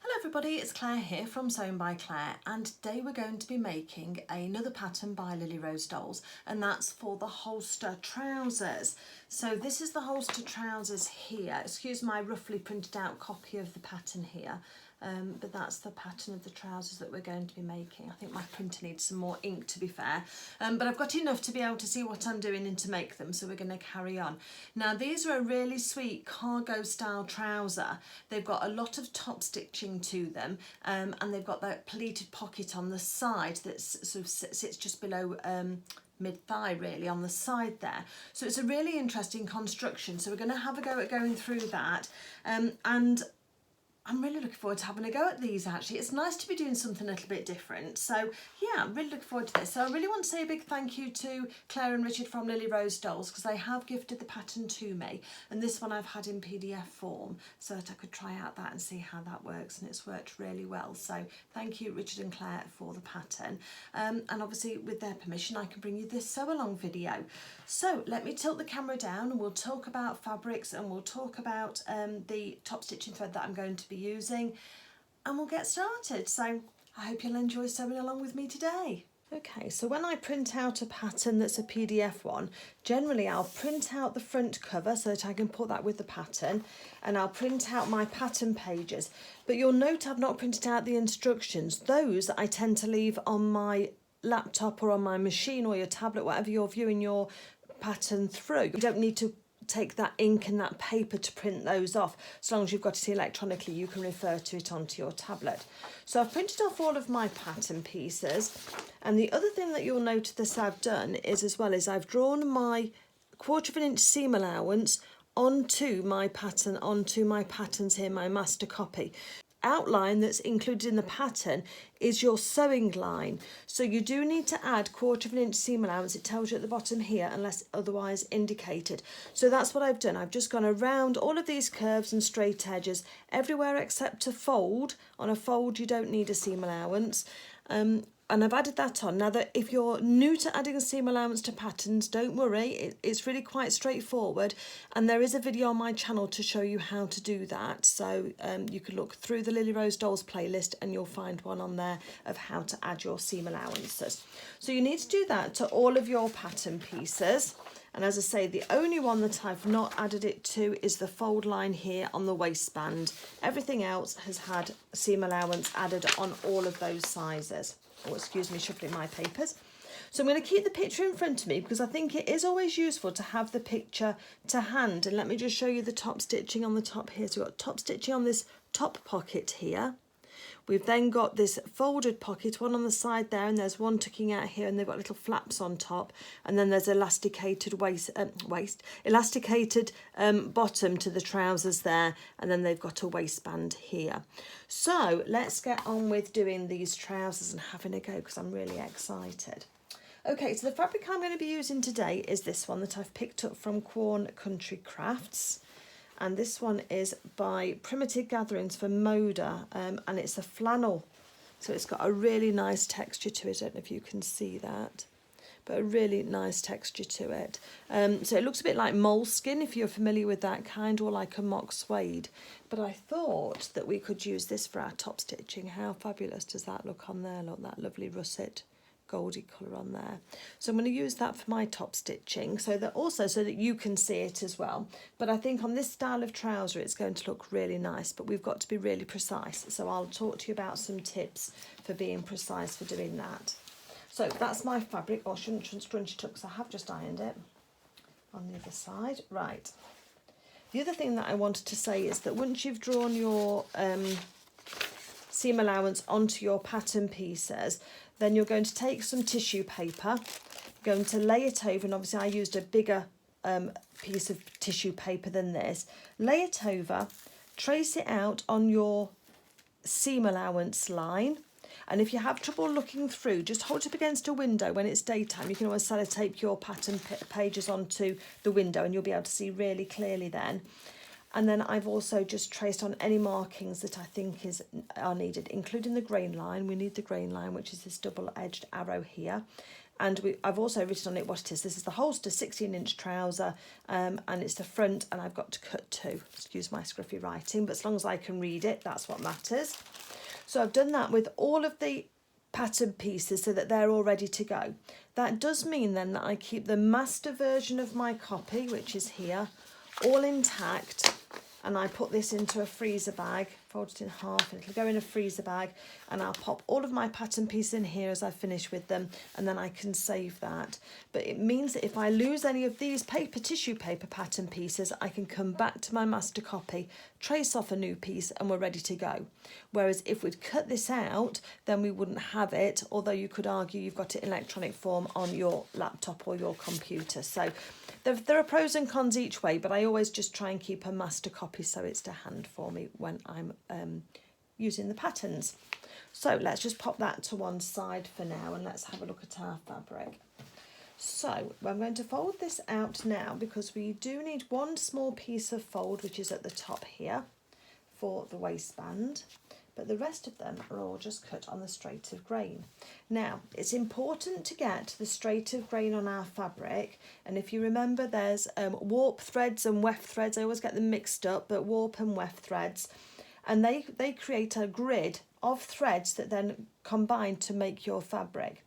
Hello everybody, it's Claire here from Sewn by Claire, and today we're going to be making another pattern by Lilly Rose Dolls, and that's for the holster trousers. So this is the holster trousers here. Excuse my roughly printed out copy of the pattern here, but that's the pattern of the trousers that we're going to be making. I think my printer needs some more ink, to be fair, but I've got enough to be able to see what I'm doing and to make them, so we're going to carry on. Now these are a really sweet cargo style trouser. They've got a lot of top stitching to them, and they've got that pleated pocket on the side that sort of sits just below mid-thigh really on the side there. So it's a really interesting construction, so we're going to have a go at going through that, and I'm really looking forward to having a go at these actually. It's nice to be doing something a little bit different. So yeah, I'm really looking forward to this. So I really want to say a big thank you to Claire and Richard from Lilly Rose Dolls, because they have gifted the pattern to me, and this one I've had in PDF form so that I could try out that and see how that works, and it's worked really well. So thank you Richard and Claire for the pattern, and obviously with their permission I can bring you this sew along video. So let me tilt the camera down and we'll talk about fabrics, and we'll talk about the top stitching thread that I'm going to be using, and we'll get started. So I hope you'll enjoy sewing along with me today. Okay, so when I print out a pattern that's a PDF one, generally I'll print out the front cover so that I can put that with the pattern, and I'll print out my pattern pages. But you'll note I've not printed out the instructions. Those I tend to leave on my laptop or on my machine or your tablet, whatever you're viewing your pattern through. You don't need to take that ink and that paper to print those off. As long as you've got it electronically, you can refer to it onto your tablet. So I've printed off all of my pattern pieces, and the other thing that you'll notice I've done is I've drawn my 1/4 inch seam allowance onto my pattern, onto my patterns here, my master copy. Outline that's included in the pattern is your sewing line, so you do need to add 1/4 inch seam allowance. It tells you at the bottom here unless otherwise indicated. So that's what I've done. I've just gone around all of these curves and straight edges everywhere except a fold. On a fold you don't need a seam allowance, and I've added that on. Now that if you're new to adding a seam allowance to patterns, don't worry, it's really quite straightforward, and there is a video on my channel to show you how to do that. So you can look through the Lilly Rose Dolls playlist and you'll find one on there of how to add your seam allowances. So you need to do that to all of your pattern pieces. And as I say, the only one that I've not added it to is the fold line here on the waistband. Everything else has had seam allowance added on all of those sizes. Oh, excuse me, shuffling my papers. So I'm going to keep the picture in front of me because I think it is always useful to have the picture to hand. And let me just show you the top stitching on the top here. So we've got top stitching on this top pocket here. We've then got this folded pocket, one on the side there, and there's one tucking out here, and they've got little flaps on top, and then there's elasticated elasticated bottom to the trousers there, and then they've got a waistband here. So let's get on with doing these trousers and having a go, because I'm really excited. Okay, so the fabric I'm going to be using today is this one that I've picked up from Quorn Country Crafts. And this one is by Primitive Gatherings for Moda, and it's a flannel. So it's got a really nice texture to it. I don't know if you can see that, but a really nice texture to it. So it looks a bit like moleskin, if you're familiar with that kind, or like a mock suede. But I thought that we could use this for our top stitching. How fabulous does that look on there? Look, that lovely russet goldy colour on there. So I'm going to use that for my top stitching, so that you can see it as well. But I think on this style of trouser it's going to look really nice, but we've got to be really precise. So I'll talk to you about some tips for being precise for doing that. So that's my fabric. I shouldn't scrunch it up because I have just ironed it on the other side. Right. The other thing that I wanted to say is that once you've drawn your seam allowance onto your pattern pieces, then you're going to take some tissue paper, you're going to lay it over, and obviously I used a bigger piece of tissue paper than this. Lay it over, trace it out on your seam allowance line, and if you have trouble looking through, just hold it up against a window when it's daytime. You can always sellotape your pattern pages onto the window and you'll be able to see really clearly then. And then I've also just traced on any markings that I think are needed, including the grain line. We need the grain line, which is this double-edged arrow here. And I've also written on it what it is. This is the holster 16-inch trouser, and it's the front, and I've got to cut 2. Excuse my scruffy writing, but as long as I can read it, that's what matters. So I've done that with all of the pattern pieces so that they're all ready to go. That does mean then that I keep the master version of my copy, which is here, all intact, and I put this into a freezer bag, fold it in half, and it'll go in a freezer bag, and I'll pop all of my pattern pieces in here as I finish with them, and then I can save that. But it means that if I lose any of these tissue paper pattern pieces, I can come back to my master copy, trace off a new piece, and we're ready to go. Whereas if we'd cut this out, then we wouldn't have it, although you could argue you've got it in electronic form on your laptop or your computer. So there are pros and cons each way, but I always just try and keep a master copy so it's to hand for me when I'm using the patterns. So let's just pop that to one side for now, and let's have a look at our fabric. So I'm going to fold this out now because we do need one small piece of fold, which is at the top here for the waistband, but the rest of them are all just cut on the straight of grain. Now, it's important to get the straight of grain on our fabric, and if you remember, there's warp threads and weft threads. I always get them mixed up, but warp and weft threads, and they create a grid of threads that then combine to make your fabric.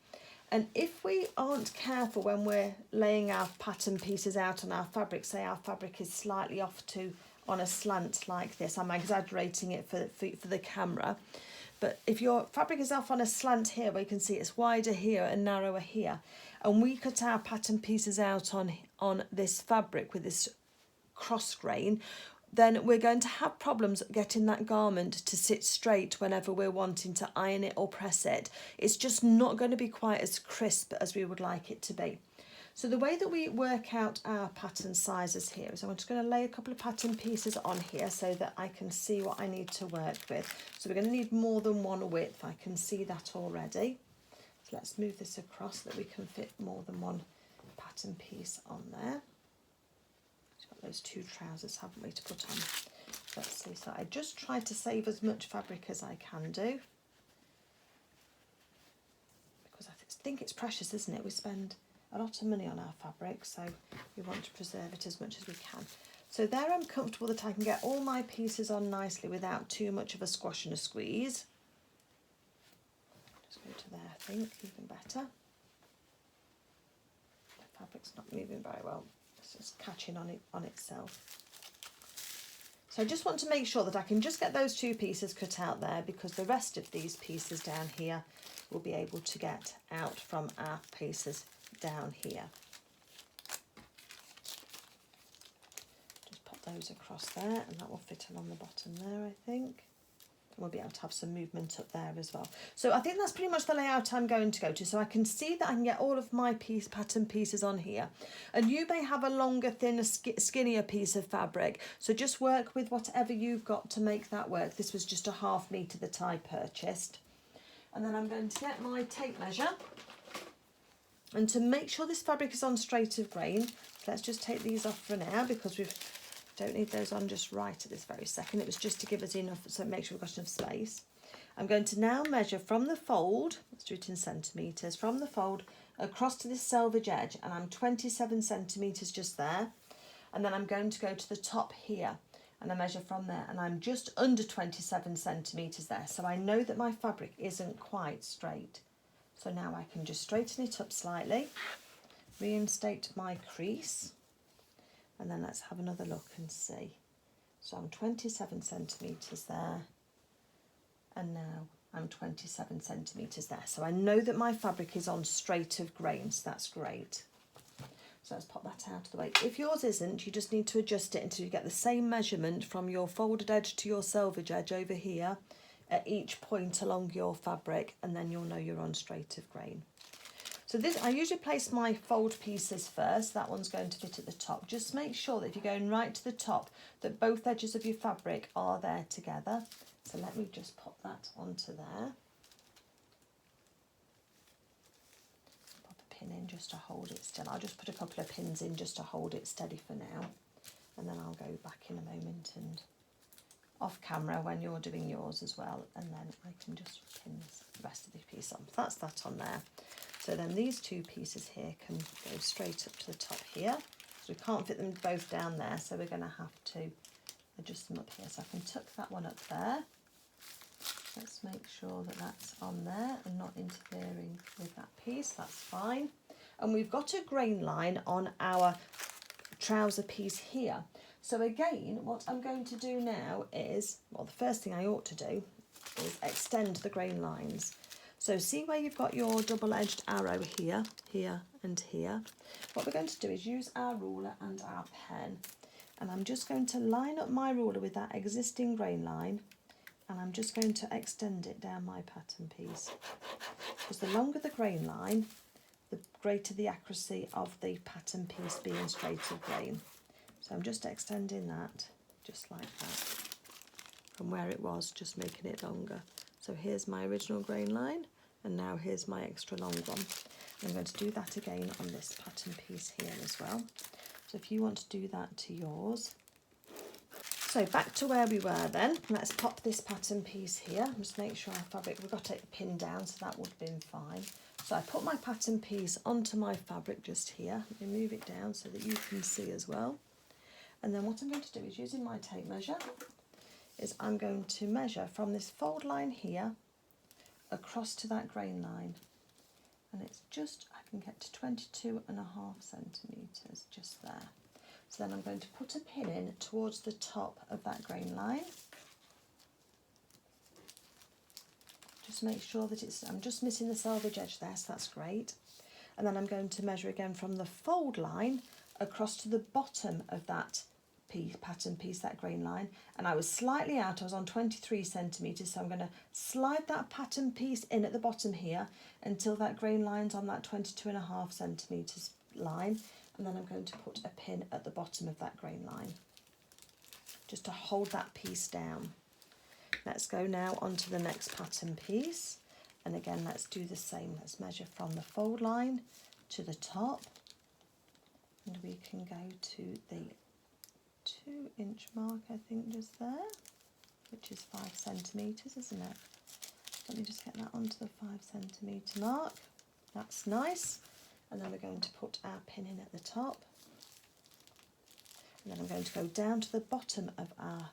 And if we aren't careful when we're laying our pattern pieces out on our fabric, say our fabric is slightly off to on a slant like this, I'm exaggerating it for the camera, but if your fabric is off on a slant here, where you can see it's wider here and narrower here, and we cut our pattern pieces out on this fabric with this cross grain, then we're going to have problems getting that garment to sit straight whenever we're wanting to iron it or press it. It's just not going to be quite as crisp as we would like it to be. So the way that we work out our pattern sizes here is I'm just going to lay a couple of pattern pieces on here so that I can see what I need to work with. So we're going to need more than one width. I can see that already. So let's move this across so that we can fit more than one pattern piece on there. We've got those 2 trousers, haven't we, to put on. Let's see. So I just try to save as much fabric as I can do, because I think it's precious, isn't it? We spend a lot of money on our fabric, so we want to preserve it as much as we can. So there I'm comfortable that I can get all my pieces on nicely without too much of a squash and a squeeze. Just go to there, I think, even better. The fabric's not moving very well. It's just catching on itself. So I just want to make sure that I can just get those 2 pieces cut out there, because the rest of these pieces down here will be able to get out from our pieces down here. Just pop those across there, and that will fit along the bottom there, I think. And we'll be able to have some movement up there as well. So I think that's pretty much the layout I'm going to go to. So I can see that I can get all of my pattern pieces on here. And you may have a longer, thinner, skinnier piece of fabric. So just work with whatever you've got to make that work. This was just a 1/2 metre that I purchased. And then I'm going to get my tape measure. And to make sure this fabric is on straight of grain, let's just take these off for now, because we don't need those on just right at this very second. It was just to give us enough, so make sure we've got enough space. I'm going to now measure from the fold, let's do it in centimetres, from the fold across to this selvage edge, and I'm 27 centimetres just there. And then I'm going to go to the top here, and I measure from there, and I'm just under 27 centimetres there. So I know that my fabric isn't quite straight. So now I can just straighten it up slightly, reinstate my crease, and then let's have another look and see. So I'm 27 centimetres there, and now I'm 27 centimetres there. So I know that my fabric is on straight of grain, so that's great. So let's pop that out of the way. If yours isn't, you just need to adjust it until you get the same measurement from your folded edge to your selvage edge over here at each point along your fabric, and then you'll know you're on straight of grain. So this, I usually place my fold pieces first. That one's going to fit at the top. Just make sure that if you're going right to the top, that both edges of your fabric are there together. So let me just pop that onto there. Pop a pin in just to hold it still. I'll just put a couple of pins in just to hold it steady for now, and then I'll go back in a moment and off camera when you're doing yours as well, and then I can just pin the rest of the piece on. So that's that on there. So then these two pieces here can go straight up to the top here. So we can't fit them both down there, so we're going to have to adjust them up here. So I can tuck that one up there. Let's make sure that that's on there and not interfering with that piece. That's fine. And we've got a grain line on our trouser piece here. So again, what I'm going to do now is, well, the first thing I ought to do is extend the grain lines. So see where you've got your double-edged arrow here, here and here. What we're going to do is use our ruler and our pen. And I'm just going to line up my ruler with that existing grain line, and I'm just going to extend it down my pattern piece. Because the longer the grain line, the greater the accuracy of the pattern piece being straight of grain. So I'm just extending that, just like that, from where it was, just making it longer. So here's my original grain line, and now here's my extra long one. And I'm going to do that again on this pattern piece here as well. So if you want to do that to yours. So back to where we were then, let's pop this pattern piece here. Just make sure our fabric, we've got it pinned down, so that would have been fine. So I put my pattern piece onto my fabric just here. Let me move it down so that you can see as well. And then what I'm going to do is, using my tape measure, is I'm going to measure from this fold line here across to that grain line. And it's just, I can get to 22.5 centimetres, just there. So then I'm going to put a pin in towards the top of that grain line. Just make sure that it's, I'm just missing the selvage edge there, so that's great. And then I'm going to measure again from the fold line across to the bottom of that pattern piece, that grain line. And I was slightly out, I was on 23 centimetres, so I'm going to slide that pattern piece in at the bottom here until that grain line's on that 22.5 centimetres line. And then I'm going to put a pin at the bottom of that grain line, just to hold that piece down. Let's go now on to the next pattern piece. And again, let's do the same. Let's measure from the fold line to the top. And we can go to the 2-inch mark, I think, just there, which is 5 centimetres, isn't it? Let me just get that onto the 5 centimetre mark. That's nice. And then we're going to put our pin in at the top. And then I'm going to go down to the bottom of our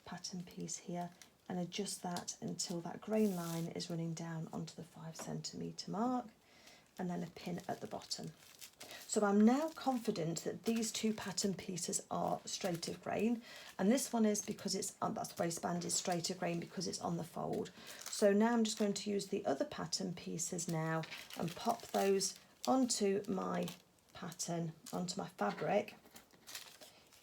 pattern piece here and adjust that until that grain line is running down onto the 5 centimetre mark, and then a pin at the bottom. So I'm now confident that these two pattern pieces are straight of grain, and this one is because it's on, that's the waistband is straight of grain because it's on the fold. So now I'm just going to use the other pattern pieces now and pop those onto my pattern, onto my fabric,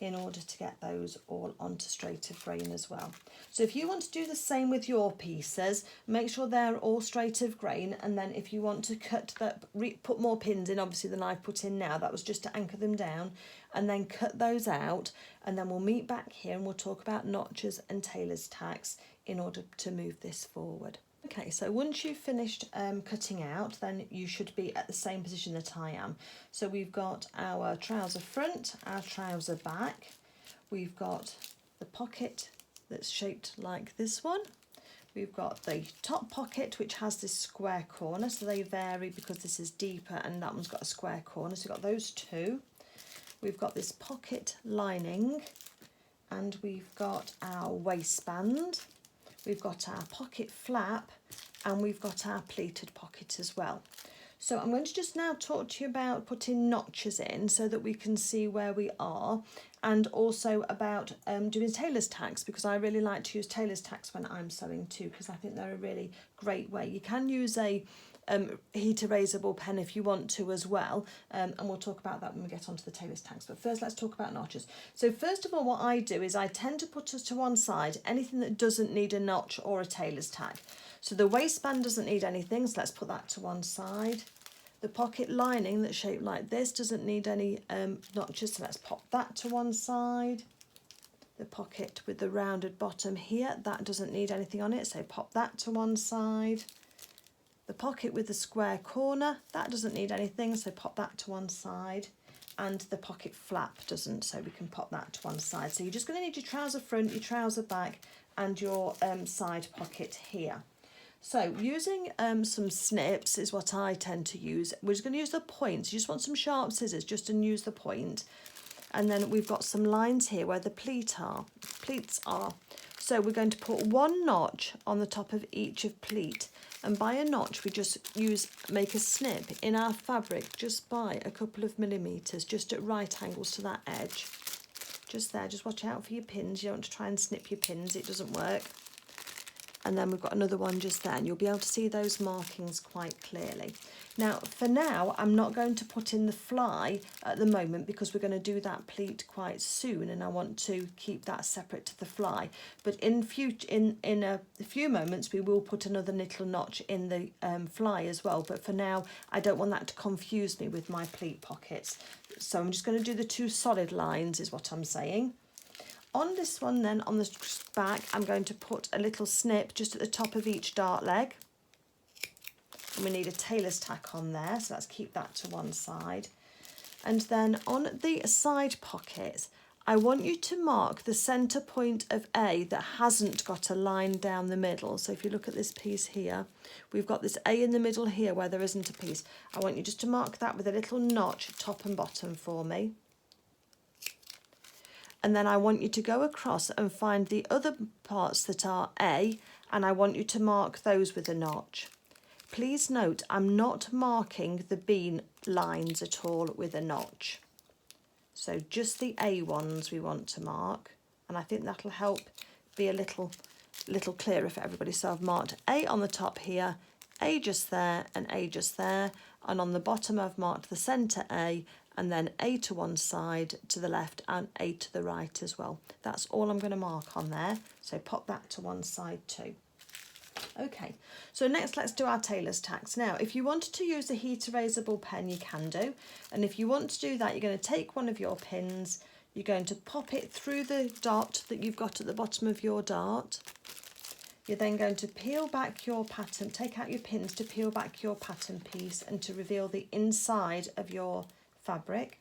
in order to get those all onto straight of grain as well. So if you want to do the same with your pieces, make sure they're all straight of grain, and then if you want to cut that, put more pins in obviously than I've put in now, that was just to anchor them down, and then cut those out, and then we'll meet back here and we'll talk about notches and tailor's tacks in order to move this forward. Okay, so once you've finished cutting out, then you should be at the same position that I am. So we've got our trouser front, our trouser back, we've got the pocket that's shaped like this one, we've got the top pocket which has this square corner, so they vary because this is deeper and that one's got a square corner, so we've got those two. We've got this pocket lining, and we've got our waistband. We've got our pocket flap, and we've got our pleated pocket as well. So I'm going to just now talk to you about putting notches in so that we can see where we are, and also about doing tailor's tacks, because I really like to use tailor's tacks when I'm sewing too, because I think they're a really great way. You can use a heat erasable pen if you want to as well, and we'll talk about that when we get onto the tailor's tacks. But first let's talk about notches. So first of all, what I do is I tend to put us to one side anything that doesn't need a notch or a tailor's tack. So the waistband doesn't need anything, so let's put that to one side. The pocket lining that's shaped like this doesn't need any notches, so let's pop that to one side. The pocket with the rounded bottom here, that doesn't need anything on it, so pop that to one side. The pocket with the square corner, that doesn't need anything, so pop that to one side. And the pocket flap doesn't, so we can pop that to one side. So you're just going to need your trouser front, your trouser back, and your side pocket here. So using some snips is what I tend to use. We're just going to use the points. You just want some sharp scissors just to use the point. And then we've got some lines here where the pleats are. So we're going to put one notch on the top of each of pleat. And by a notch, we just make a snip in our fabric just by a couple of millimetres, just at right angles to that edge. Just there, just watch out for your pins. You don't want to try and snip your pins, it doesn't work. And then we've got another one just there, and you'll be able to see those markings quite clearly. Now, for now, I'm not going to put in the fly at the moment because we're going to do that pleat quite soon, and I want to keep that separate to the fly. But in a few moments, we will put another little notch in the fly as well. But for now, I don't want that to confuse me with my pleat pockets. So I'm just going to do the two solid lines, is what I'm saying. On this one then, on the back, I'm going to put a little snip just at the top of each dart leg. And we need a tailor's tack on there, so let's keep that to one side. And then on the side pockets, I want you to mark the centre point of A that hasn't got a line down the middle. So if you look at this piece here, we've got this A in the middle here where there isn't a piece. I want you just to mark that with a little notch top and bottom for me. And then I want you to go across and find the other parts that are A, and I want you to mark those with a notch. Please note, I'm not marking the B lines at all with a notch. So just the A ones we want to mark, and I think that'll help be a little clearer for everybody. So I've marked A on the top here, A just there, and A just there, and on the bottom I've marked the centre A, and then A to one side to the left and A to the right as well. That's all I'm going to mark on there. So pop that to one side too. Okay, so next let's do our tailor's tacks. Now, if you wanted to use a heat erasable pen, you can do. And if you want to do that, you're going to take one of your pins, you're going to pop it through the dot that you've got at the bottom of your dart. You're then going to peel back your pattern, take out your pins to peel back your pattern piece and to reveal the inside of your fabric.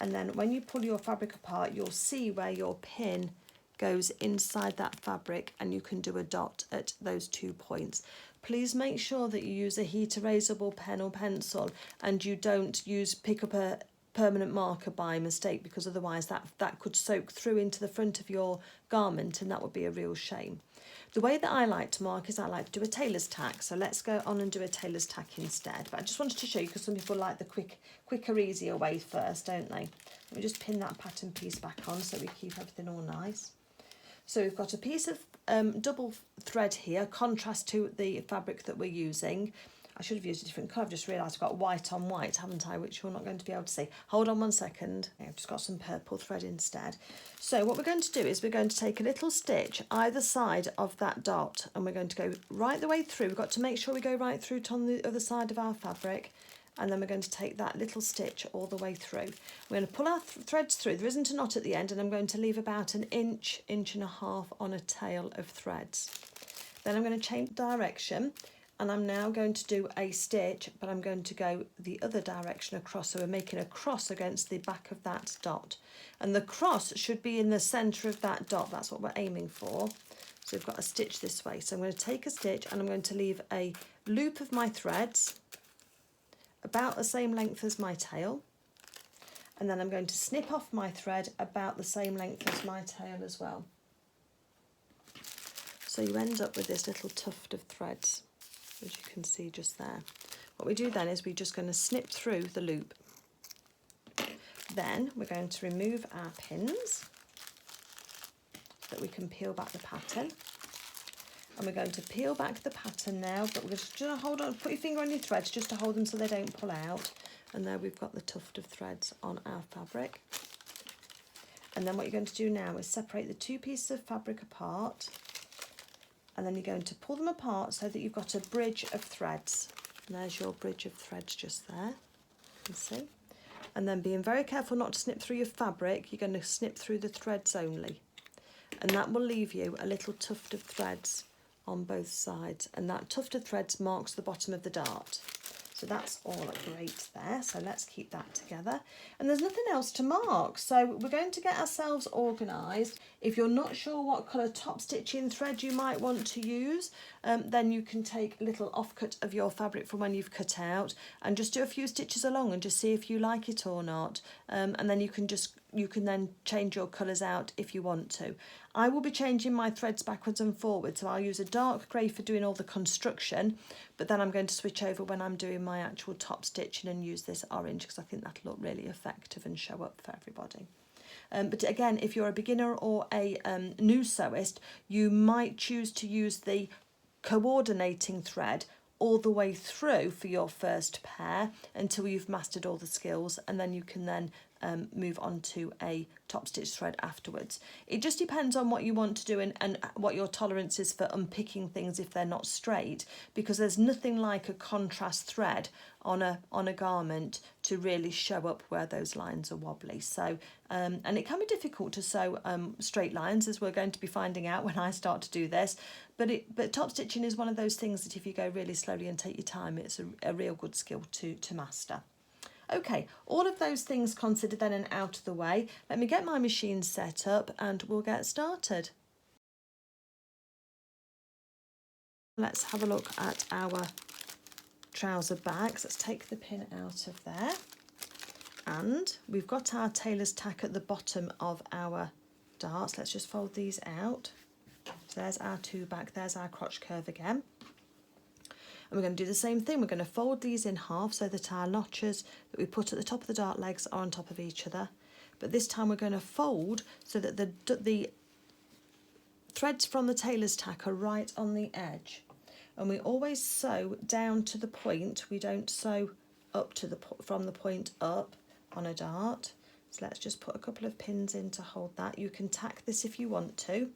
And then when you pull your fabric apart, you'll see where your pin goes inside that fabric, and you can do a dot at those 2 points. Please make sure that you use a heat erasable pen or pencil and you don't pick up a permanent marker by mistake, because otherwise that could soak through into the front of your garment, and that would be a real shame. The way that I like to mark is I like to do a tailor's tack. So let's go on and do a tailor's tack instead. But I just wanted to show you, because some people like the quicker, easier way first, don't they? Let me just pin that pattern piece back on so we keep everything all nice. So we've got a piece of double thread here, contrast to the fabric that we're using. I should have used a different colour. I've just realised I've got white on white, haven't I, which you're not going to be able to see. Hold on one second. I've just got some purple thread instead. So what we're going to do is we're going to take a little stitch either side of that dot, and we're going to go right the way through. We've got to make sure we go right through to on the other side of our fabric, and then we're going to take that little stitch all the way through. We're going to pull our threads through. There isn't a knot at the end, and I'm going to leave about an inch and a half on a tail of threads. Then I'm going to change direction, and I'm now going to do a stitch, but I'm going to go the other direction across. So we're making a cross against the back of that dot. And the cross should be in the centre of that dot. That's what we're aiming for. So we've got a stitch this way. So I'm going to take a stitch, and I'm going to leave a loop of my threads about the same length as my tail. And then I'm going to snip off my thread about the same length as my tail as well. So you end up with this little tuft of threads, as you can see just there. What we do then is we're just going to snip through the loop. Then we're going to remove our pins so that we can peel back the pattern. And we're going to peel back the pattern now, but we're just going to hold on, put your finger on your threads just to hold them so they don't pull out. And there we've got the tuft of threads on our fabric. And then what you're going to do now is separate the 2 pieces of fabric apart. And then you're going to pull them apart so that you've got a bridge of threads. And there's your bridge of threads just there, you can see. And then being very careful not to snip through your fabric, you're going to snip through the threads only. And that will leave you a little tuft of threads on both sides. And that tuft of threads marks the bottom of the dart. So that's all great there. So let's keep that together. And there's nothing else to mark. So we're going to get ourselves organised. If you're not sure what colour top stitching thread you might want to use, then you can take a little offcut of your fabric from when you've cut out and just do a few stitches along and just see if you like it or not. And then you can then change your colours out if you want to. I will be changing my threads backwards and forwards, so I'll use a dark grey for doing all the construction, but then I'm going to switch over when I'm doing my actual top stitching and use this orange because I think that'll look really effective and show up for everybody. But again, if you're a beginner or a new sewist, you might choose to use the coordinating thread all the way through for your first pair until you've mastered all the skills, and then you can then move on to a top stitch thread afterwards. It just depends on what you want to do and what your tolerance is for unpicking things if they're not straight, because there's nothing like a contrast thread on a garment to really show up where those lines are wobbly. So and it can be difficult to sew straight lines, as we're going to be finding out when I start to do this, but top stitching is one of those things that if you go really slowly and take your time, it's a real good skill to master. Okay, all of those things considered then and out of the way, let me get my machine set up and we'll get started. Let's have a look at our trouser bags. Let's take the pin out of there. And we've got our tailor's tack at the bottom of our darts. Let's just fold these out. So there's our two back, there's our crotch curve again. And we're going to do the same thing. We're going to fold these in half so that our notches that we put at the top of the dart legs are on top of each other. But this time we're going to fold so that the threads from the tailor's tack are right on the edge. And we always sew down to the point. We don't sew up to from the point up on a dart. So let's just put a couple of pins in to hold that. You can tack this if you want to,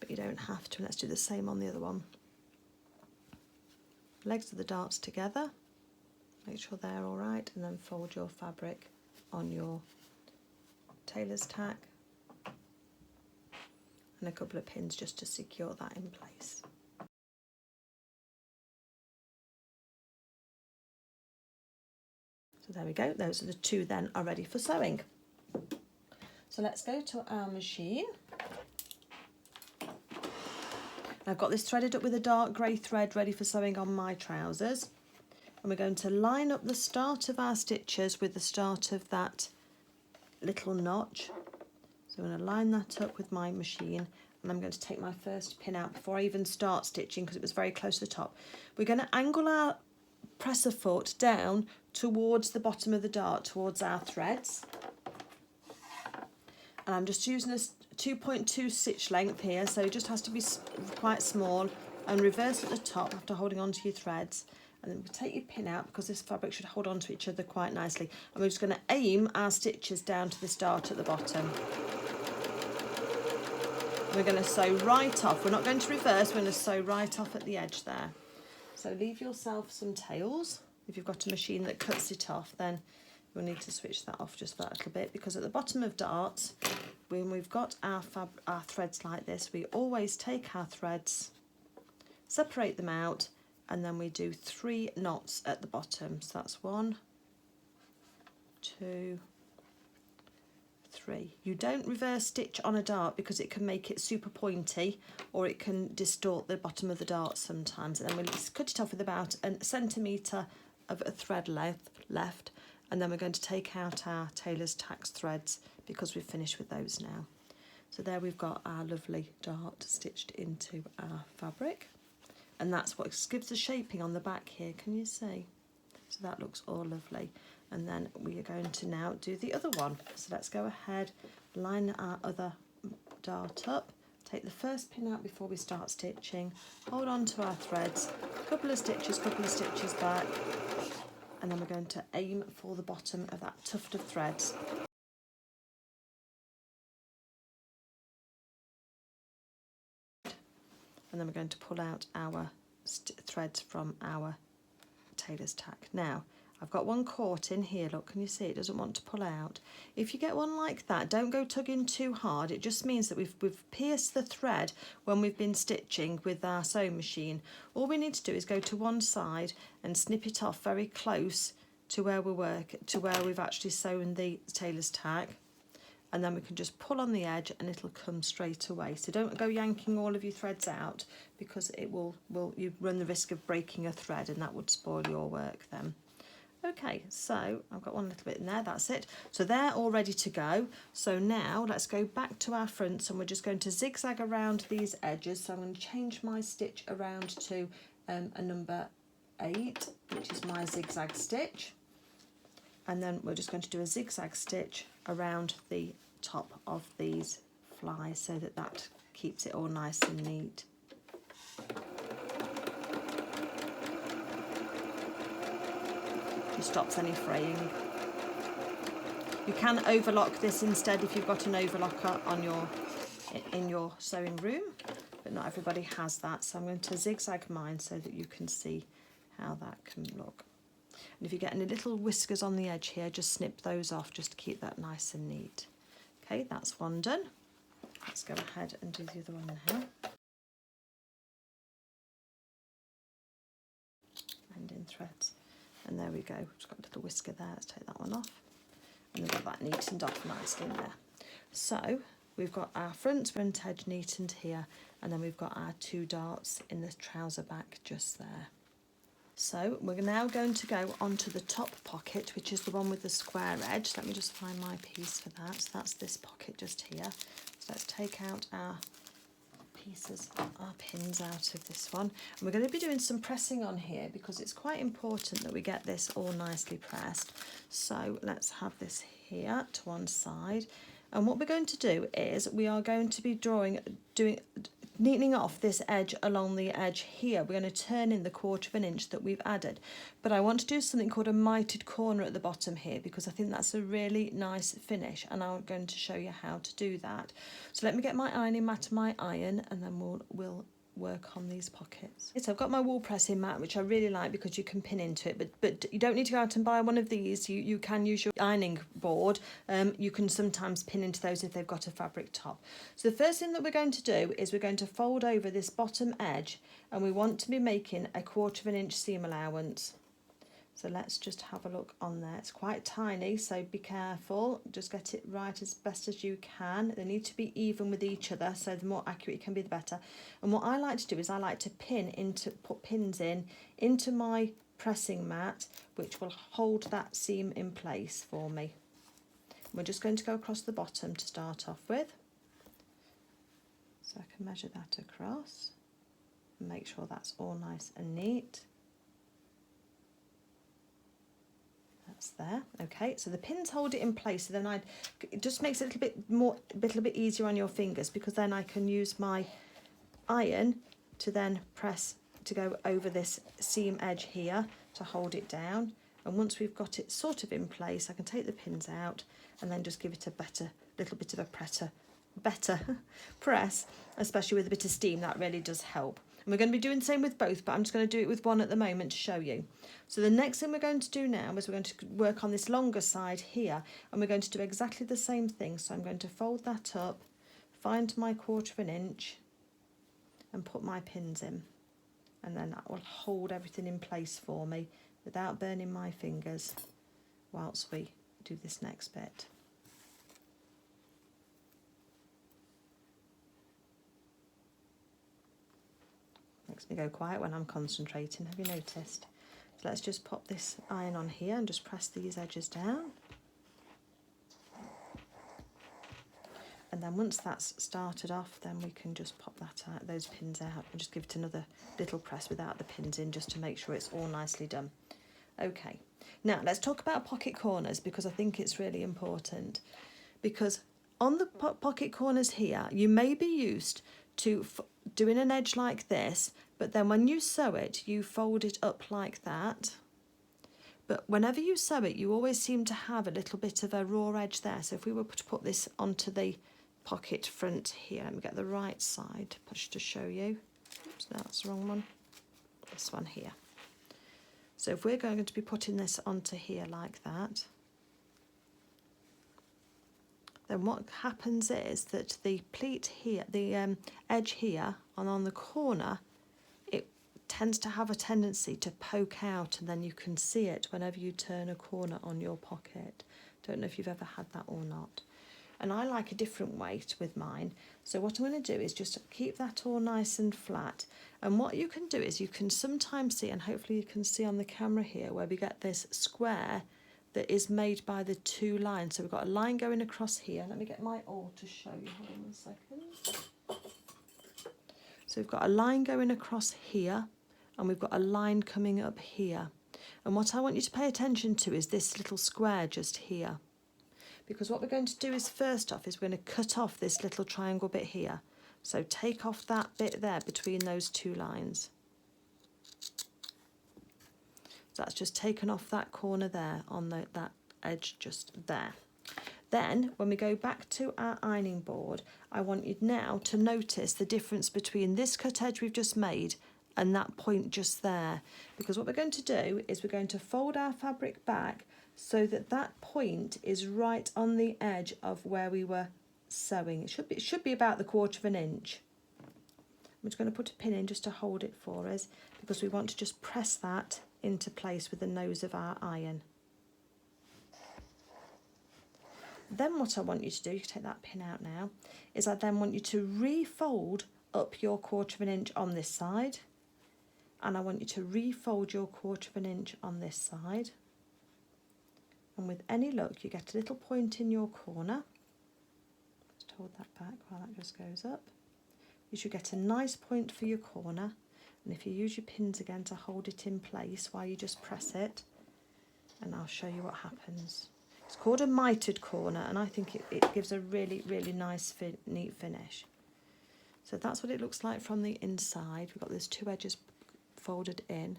but you don't have to. Let's do the same on the other one. Legs of the darts together, make sure they're all right, and then fold your fabric on your tailor's tack and a couple of pins just to secure that in place. So there we go, those are the two then are ready for sewing. So let's go to our machine. I've got this threaded up with a dark grey thread ready for sewing on my trousers, and we're going to line up the start of our stitches with the start of that little notch. So I'm going to line that up with my machine, and I'm going to take my first pin out before I even start stitching because it was very close to the top. We're going to angle our presser foot down towards the bottom of the dart, towards our threads, and I'm just using this 2.2 stitch length here, so it just has to be quite small, and reverse at the top after holding on to your threads, and then we'll take your pin out because this fabric should hold on to each other quite nicely, and we're just going to aim our stitches down to this dart at the bottom. We're going to sew right off. We're not going to reverse, we're going to sew right off at the edge there. So leave yourself some tails. If you've got a machine that cuts it off, then you'll need to switch that off just that little bit, because at the bottom of darts, when we've got our threads like this, we always take our threads, separate them out, and then we do 3 knots at the bottom. So that's 1, 2, 3. You don't reverse stitch on a dart because it can make it super pointy, or it can distort the bottom of the dart sometimes. And then we'll cut it off with about a centimetre of a thread left, and then we're going to take out our tailor's tack threads because we've finished with those now. So there we've got our lovely dart stitched into our fabric, and that's what gives the shaping on the back here, can you see? So that looks all lovely. And then we are going to now do the other one. So let's go ahead, line our other dart up, take the first pin out before we start stitching, hold on to our threads, couple of stitches back, and then we're going to aim for the bottom of that tuft of threads. And then we're going to pull out our threads from our tailor's tack. Now, I've got one caught in here, look, can you see it doesn't want to pull out? If you get one like that, don't go tugging too hard. It just means that we've pierced the thread when we've been stitching with our sewing machine. All we need to do is go to one side and snip it off very close to where we've actually sewn the tailor's tack, and then we can just pull on the edge and it'll come straight away. So don't go yanking all of your threads out, because it will you run the risk of breaking a thread, and that would spoil your work then. Okay, so I've got one little bit in there, that's it. So they're all ready to go. So now let's go back to our fronts, and we're just going to zigzag around these edges. So I'm going to change my stitch around to a number 8, which is my zigzag stitch. And then we're just going to do a zigzag stitch around the top of these flies, so that keeps it all nice and neat. Stops any fraying. You can overlock this instead if you've got an overlocker on in your sewing room, but not everybody has that, so I'm going to zigzag mine so that you can see how that can look. And if you get any little whiskers on the edge here, just snip those off just to keep that nice and neat. Okay, that's one done. Let's go ahead and do the other one now. And in threads. And there we go, just got a little whisker there, let's take that one off. And we've got that neatened off nicely in there. So we've got our front edge neatened here, and then we've got our 2 darts in the trouser back just there. So we're now going to go onto the top pocket, which is the one with the square edge. Let me just find my piece for that. So that's this pocket just here. So let's take out our pins out of this one, and we're going to be doing some pressing on here because it's quite important that we get this all nicely pressed. So let's have this here to one side, and what we're going to do is we are going to be neatening off this edge along the edge here. We're going to turn in the 1/4 of an inch that we've added, but I want to do something called a mitered corner at the bottom here, because I think that's a really nice finish, and I'm going to show you how to do that. So let me get my ironing mat and my iron, and then we'll work on these pockets. So I've got my wool pressing mat, which I really like because you can pin into it, but you don't need to go out and buy one of these. You can use your ironing board. You can sometimes pin into those if they've got a fabric top. So the first thing that we're going to do is we're going to fold over this bottom edge, and we want to be making a 1/4 of an inch seam allowance. So let's just have a look on there. It's quite tiny, so be careful. Just get it right as best as you can. They need to be even with each other, so the more accurate you can be, the better. And what I like to do is I like to put pins into my pressing mat, which will hold that seam in place for me. We're just going to go across the bottom to start off with. So I can measure that across and make sure that's all nice and neat. That's there. Okay, so the pins hold it in place, so then it just makes it a little bit easier on your fingers, because then I can use my iron to then press to go over this seam edge here to hold it down. And once we've got it sort of in place, I can take the pins out and then just give it a little bit of a better press, especially with a bit of steam. That really does help. And we're going to be doing the same with both, but I'm just going to do it with one at the moment to show you. So the next thing we're going to do now is we're going to work on this longer side here, and we're going to do exactly the same thing. So I'm going to fold that up, find my 1/4 of an inch and put my pins in, and then that will hold everything in place for me without burning my fingers whilst we do this next bit. Makes me go quiet when I'm concentrating, have you noticed? So let's just pop this iron on here and just press these edges down. And then once that's started off, then we can just pop that out, those pins out, and just give it another little press without the pins in, just to make sure it's all nicely done. Okay, now let's talk about pocket corners, because I think it's really important. Because on the pocket corners here, you may be used to doing an edge like this, but then when you sew it, you fold it up like that. But whenever you sew it, you always seem to have a little bit of a raw edge there. So if we were to put this onto the pocket front here, let me get the right side push to show you. Oops, no, that's the wrong one. This one here. So if we're going to be putting this onto here like that, then what happens is that the pleat here, the edge here and on the corner, it tends to have a tendency to poke out, and then you can see it whenever you turn a corner on your pocket. Don't know if you've ever had that or not. And I like a different weight with mine. So what I'm going to do is just keep that all nice and flat. And what you can do is you can sometimes see, and hopefully you can see on the camera here, where we get this square that is made by the two lines. So we've got a line going across here. Let me get my awl to show you. Hold on 1 second. So we've got a line going across here, and we've got a line coming up here. And what I want you to pay attention to is this little square just here. Because what we're going to do is, first off, is we're going to cut off this little triangle bit here. So take off that bit there between those two lines. So that's just taken off that corner there on that edge just there. Then when we go back to our ironing board, I want you now to notice the difference between this cut edge we've just made and that point just there. Because what we're going to do is we're going to fold our fabric back so that that point is right on the edge of where we were sewing. It should be about the 1/4 inch. I'm just going to put a pin in just to hold it for us, because we want to just press that into place with the nose of our iron. Then what I want you to do, you can take that pin out now, is I then want you to refold up your 1/4 inch on this side, and I want you to refold your 1/4 inch on this side. And with any luck, you get a little point in your corner. Just hold that back while that just goes up. You should get a nice point for your corner. And if you use your pins again to hold it in place while you just press it, and I'll show you what happens. It's called a mitered corner, and I think it gives a really, really nice, neat finish. So that's what it looks like from the inside. We've got those two edges folded in.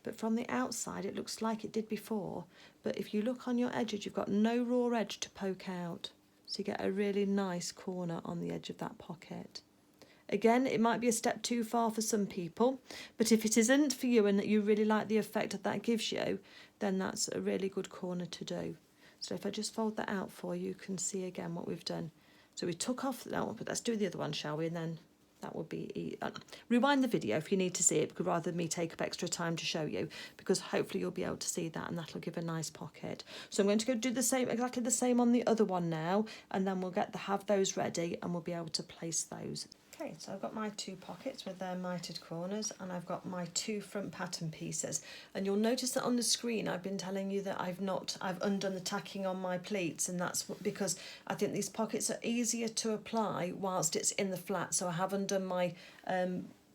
But from the outside, it looks like it did before. But if you look on your edges, you've got no raw edge to poke out. So you get a really nice corner on the edge of that pocket. Again, it might be a step too far for some people, but if it isn't for you and that you really like the effect that gives you, then that's a really good corner to do. So if I just fold that out for you, you can see again what we've done. So we took off, no, but let's do the other one, shall we? And then that will be, rewind the video if you need to see it, because rather than me take up extra time to show you, because hopefully you'll be able to see that, and that'll give a nice pocket. So I'm going to go do the same, exactly the same on the other one now, and then we'll have those ready and we'll be able to place those. Okay, so I've got my two pockets with their mitered corners, and I've got my two front pattern pieces. And you'll notice that on the screen I've been telling you that I've undone the tacking on my pleats, and that's because I think these pockets are easier to apply whilst it's in the flat. So I have undone my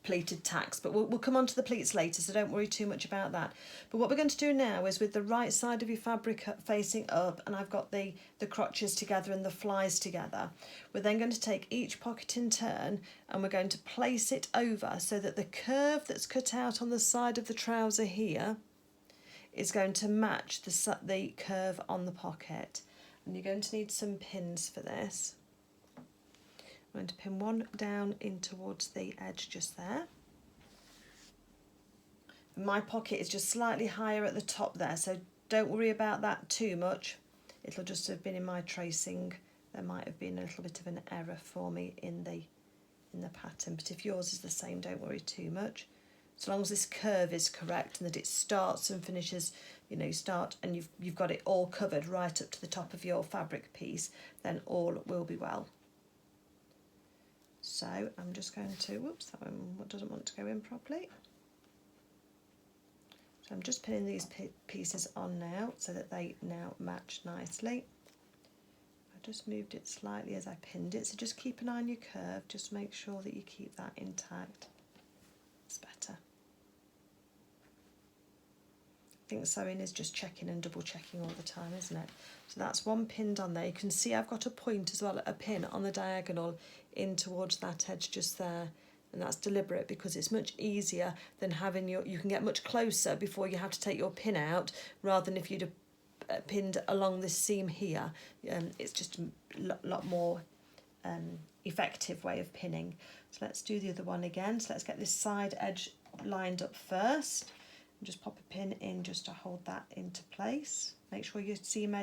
pleated tacks, but we'll come on to the pleats later, so don't worry too much about that. But what we're going to do now is, with the right side of your fabric facing up, and I've got the crotches together and the flies together, we're then going to take each pocket in turn and we're going to place it over so that the curve that's cut out on the side of the trouser here is going to match the curve on the pocket. And you're going to need some pins for this. I'm going to pin one down in towards the edge just there. And my pocket is just slightly higher at the top there, so don't worry about that too much. It'll just have been in my tracing. There might have been a little bit of an error for me in the pattern, but if yours is the same, don't worry too much. So long as this curve is correct and that it starts and finishes, you know, and you've got it all covered right up to the top of your fabric piece, then all will be well. So I'm just going to, whoops, that one doesn't want to go in properly. So I'm just pinning these pieces on now so that they now match nicely. I just moved it slightly as I pinned it, so just keep an eye on your curve, just make sure that you keep that intact. It's better. I think sewing is just checking and double checking all the time, isn't it? So that's one pinned on there. You can see I've got a point as well, a pin on the diagonal in towards that edge just there, and that's deliberate because it's much easier than having you can get much closer before you have to take your pin out, rather than if you'd have pinned along this seam here. It's just a lot more effective way of pinning. So let's do the other one again. So let's get this side edge lined up first. Just pop a pin in just to hold that into place. Make sure your seam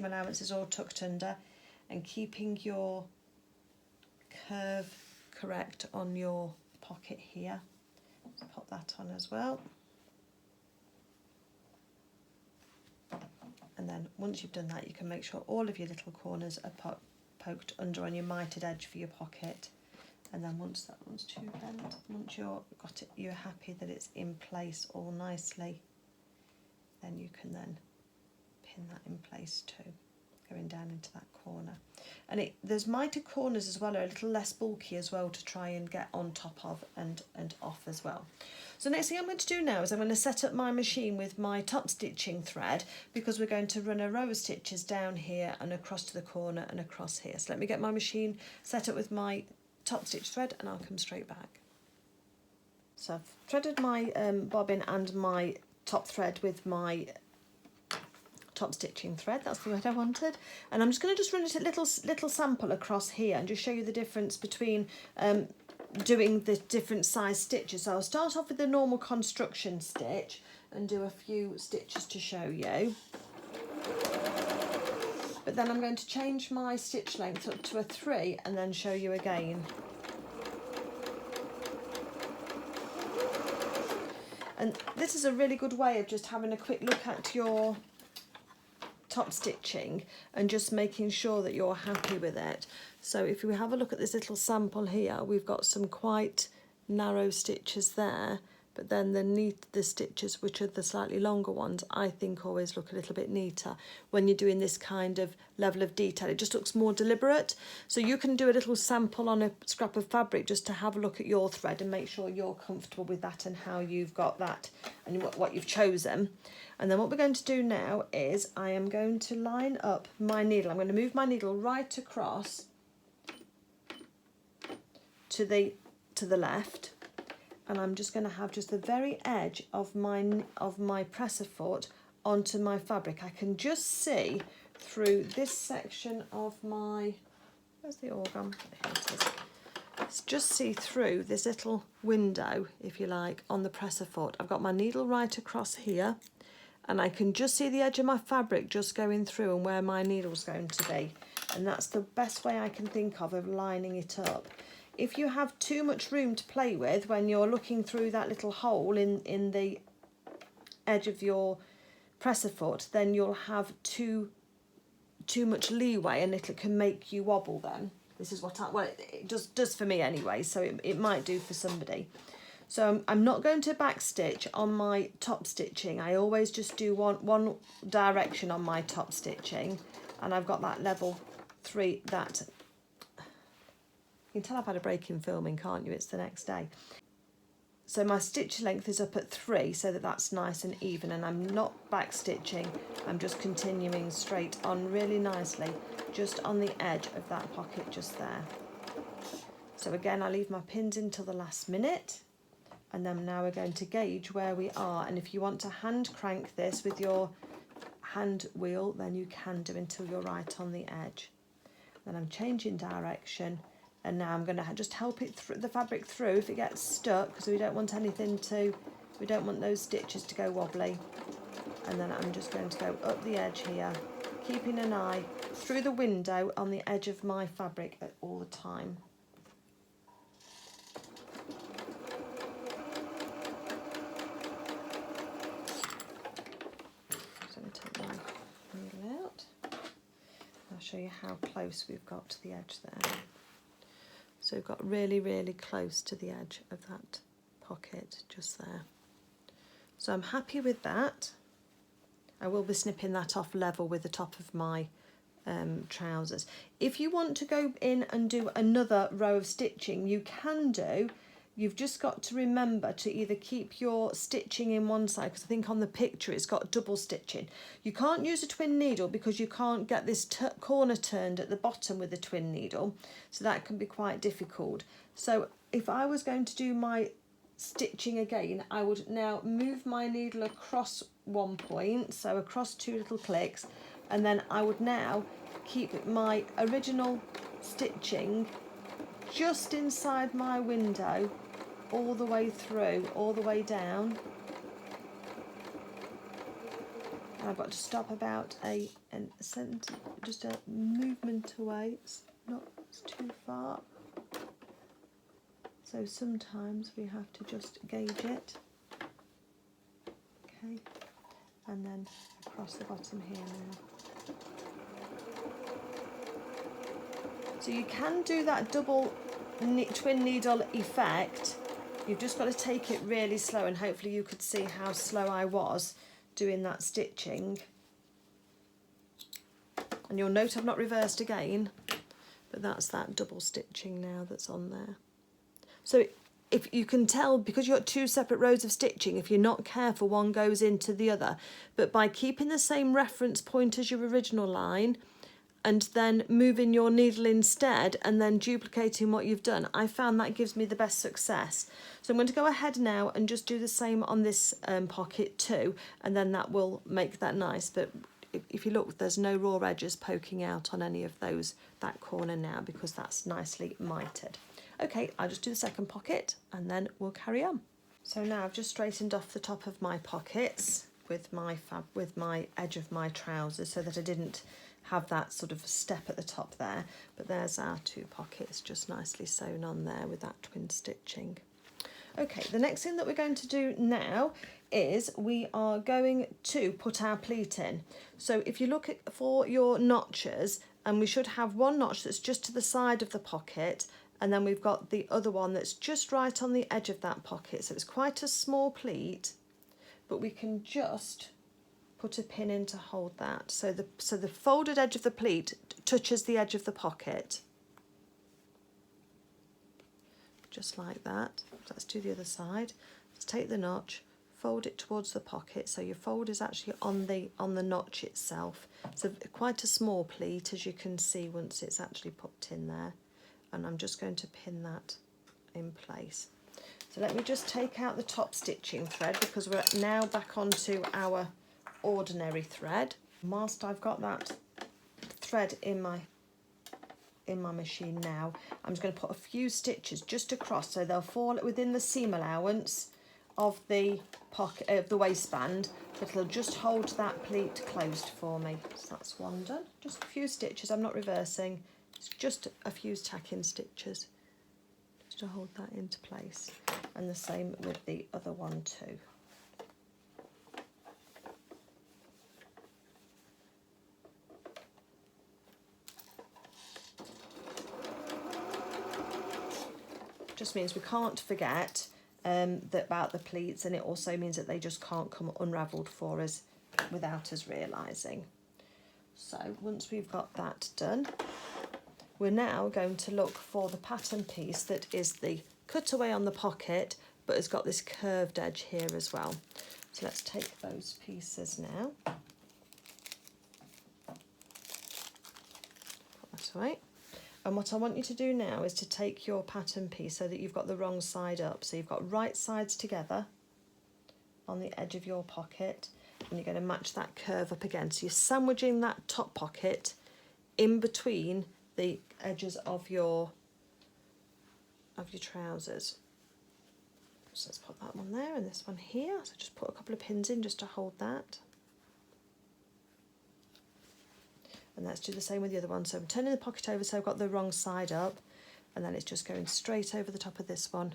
allowance is all tucked under and keeping your curve correct on your pocket here. So pop that on as well. And then once you've done that, you can make sure all of your little corners are poked under on your mitered edge for your pocket. And then once that one's too bent, once you're happy that it's in place all nicely, then you can then pin that in place too, going down into that corner. And there's mitered corners as well are a little less bulky as well to try and get on top of and off as well. So next thing I'm going to do now is I'm going to set up my machine with my top stitching thread, because we're going to run a row of stitches down here and across to the corner and across here. So let me get my machine set up with my top stitch thread and I'll come straight back. So I've threaded my bobbin and my top thread with my top stitching thread, that's the word I wanted, and I'm just going to run a little sample across here and just show you the difference between doing the different size stitches. So I'll start off with the normal construction stitch and do a few stitches to show you, but then I'm going to change my stitch length up to a 3 and then show you again. And this is a really good way of just having a quick look at your top stitching and just making sure that you're happy with it. So if we have a look at this little sample here, we've got some quite narrow stitches there, but then the stitches, which are the slightly longer ones, I think always look a little bit neater when you're doing this kind of level of detail. It just looks more deliberate. So you can do a little sample on a scrap of fabric just to have a look at your thread and make sure you're comfortable with that and how you've got that and what you've chosen. And then what we're going to do now is I am going to line up my needle. I'm going to move my needle right across to the left, and I'm just going to have just the very edge of my presser foot onto my fabric. I can just see through this section of my, where's the organ? Here it is. Let's just see through this little window, if you like, on the presser foot. I've got my needle right across here, and I can just see the edge of my fabric just going through and where my needle's going to be. And that's the best way I can think of lining it up. If you have too much room to play with when you're looking through that little hole in the edge of your presser foot, then you'll have too much leeway and it can make you wobble then. This is what it does for me anyway, so it might do for somebody. So I'm not going to back stitch on my top stitching. I always just do one direction on my top stitching, and I've got that level 3 that... You can tell I've had a break in filming, can't you? It's the next day. So my stitch length is up at 3 so that's nice and even, and I'm not back stitching. I'm just continuing straight on really nicely, just on the edge of that pocket just there. So again, I leave my pins until the last minute, and then now we're going to gauge where we are. And if you want to hand crank this with your hand wheel, then you can do until you're right on the edge. Then I'm changing direction. And now I'm going to just help it the fabric through if it gets stuck, because we don't want we don't want those stitches to go wobbly. And then I'm just going to go up the edge here, keeping an eye through the window on the edge of my fabric all the time. So I'm going to take my needle out. I'll show you how close we've got to the edge there. So we've got really, really close to the edge of that pocket just there. So I'm happy with that. I will be snipping that off level with the top of my trousers. If you want to go in and do another row of stitching, you can do. You've just got to remember to either keep your stitching in one side, because I think on the picture it's got double stitching. You can't use a twin needle because you can't get this corner turned at the bottom with a twin needle, so that can be quite difficult. So if I was going to do my stitching again, I would now move my needle across one point, so across 2 little clicks, and then I would now keep my original stitching just inside my window all the way through, all the way down, And I've got to stop about just a movement away. It's not too far. So sometimes we have to just gauge it. Okay, and then across the bottom here now. So you can do that double twin needle effect. You've just got to take it really slow, and hopefully you could see how slow I was doing that stitching. And you'll note I've not reversed again, but that's that double stitching now that's on there. So if you can tell, because you've got two separate rows of stitching, if you're not careful, one goes into the other. But by keeping the same reference point as your original line, and then moving your needle instead and then duplicating what you've done, I found that gives me the best success. So I'm going to go ahead now and just do the same on this pocket too, and then that will make that nice. But if you look, there's no raw edges poking out on any of that corner now, because that's nicely mitered. Okay, I'll just do the second pocket and then we'll carry on. So now I've just straightened off the top of my pockets with my edge of my trousers, so that I didn't have that sort of step at the top there. But there's our two pockets just nicely sewn on there with that twin stitching. Okay, the next thing that we're going to do now is we are going to put our pleat in. So if you look for your notches, and we should have one notch that's just to the side of the pocket, and then we've got the other one that's just right on the edge of that pocket. So it's quite a small pleat, but we can just put a pin in to hold that. So the folded edge of the pleat touches the edge of the pocket. Just like that. Let's do the other side. Let's take the notch, fold it towards the pocket, so your fold is actually on the notch itself. So quite a small pleat, as you can see once it's actually popped in there. And I'm just going to pin that in place. So let me just take out the top stitching thread, because we're now back onto our ordinary thread. Whilst I've got that thread in my machine now, I'm just going to put a few stitches just across, so they'll fall within the seam allowance of the pocket of the waistband, but it'll just hold that pleat closed for me. So that's one done. Just a few stitches. I'm not reversing. It's just a few tacking stitches just to hold that into place, and the same with the other one too. Just means we can't forget about the pleats, and it also means that they just can't come unravelled for us without us realising. So once we've got that done, we're now going to look for the pattern piece that is the cutaway on the pocket, but has got this curved edge here as well. So let's take those pieces now. Put that away. And what I want you to do now is to take your pattern piece so that you've got the wrong side up. So you've got right sides together on the edge of your pocket, and you're going to match that curve up again. So you're sandwiching that top pocket in between the edges of your trousers. So let's put that one there and this one here. So just put a couple of pins in just to hold that. And let's do the same with the other one. So I'm turning the pocket over so I've got the wrong side up, and then it's just going straight over the top of this one,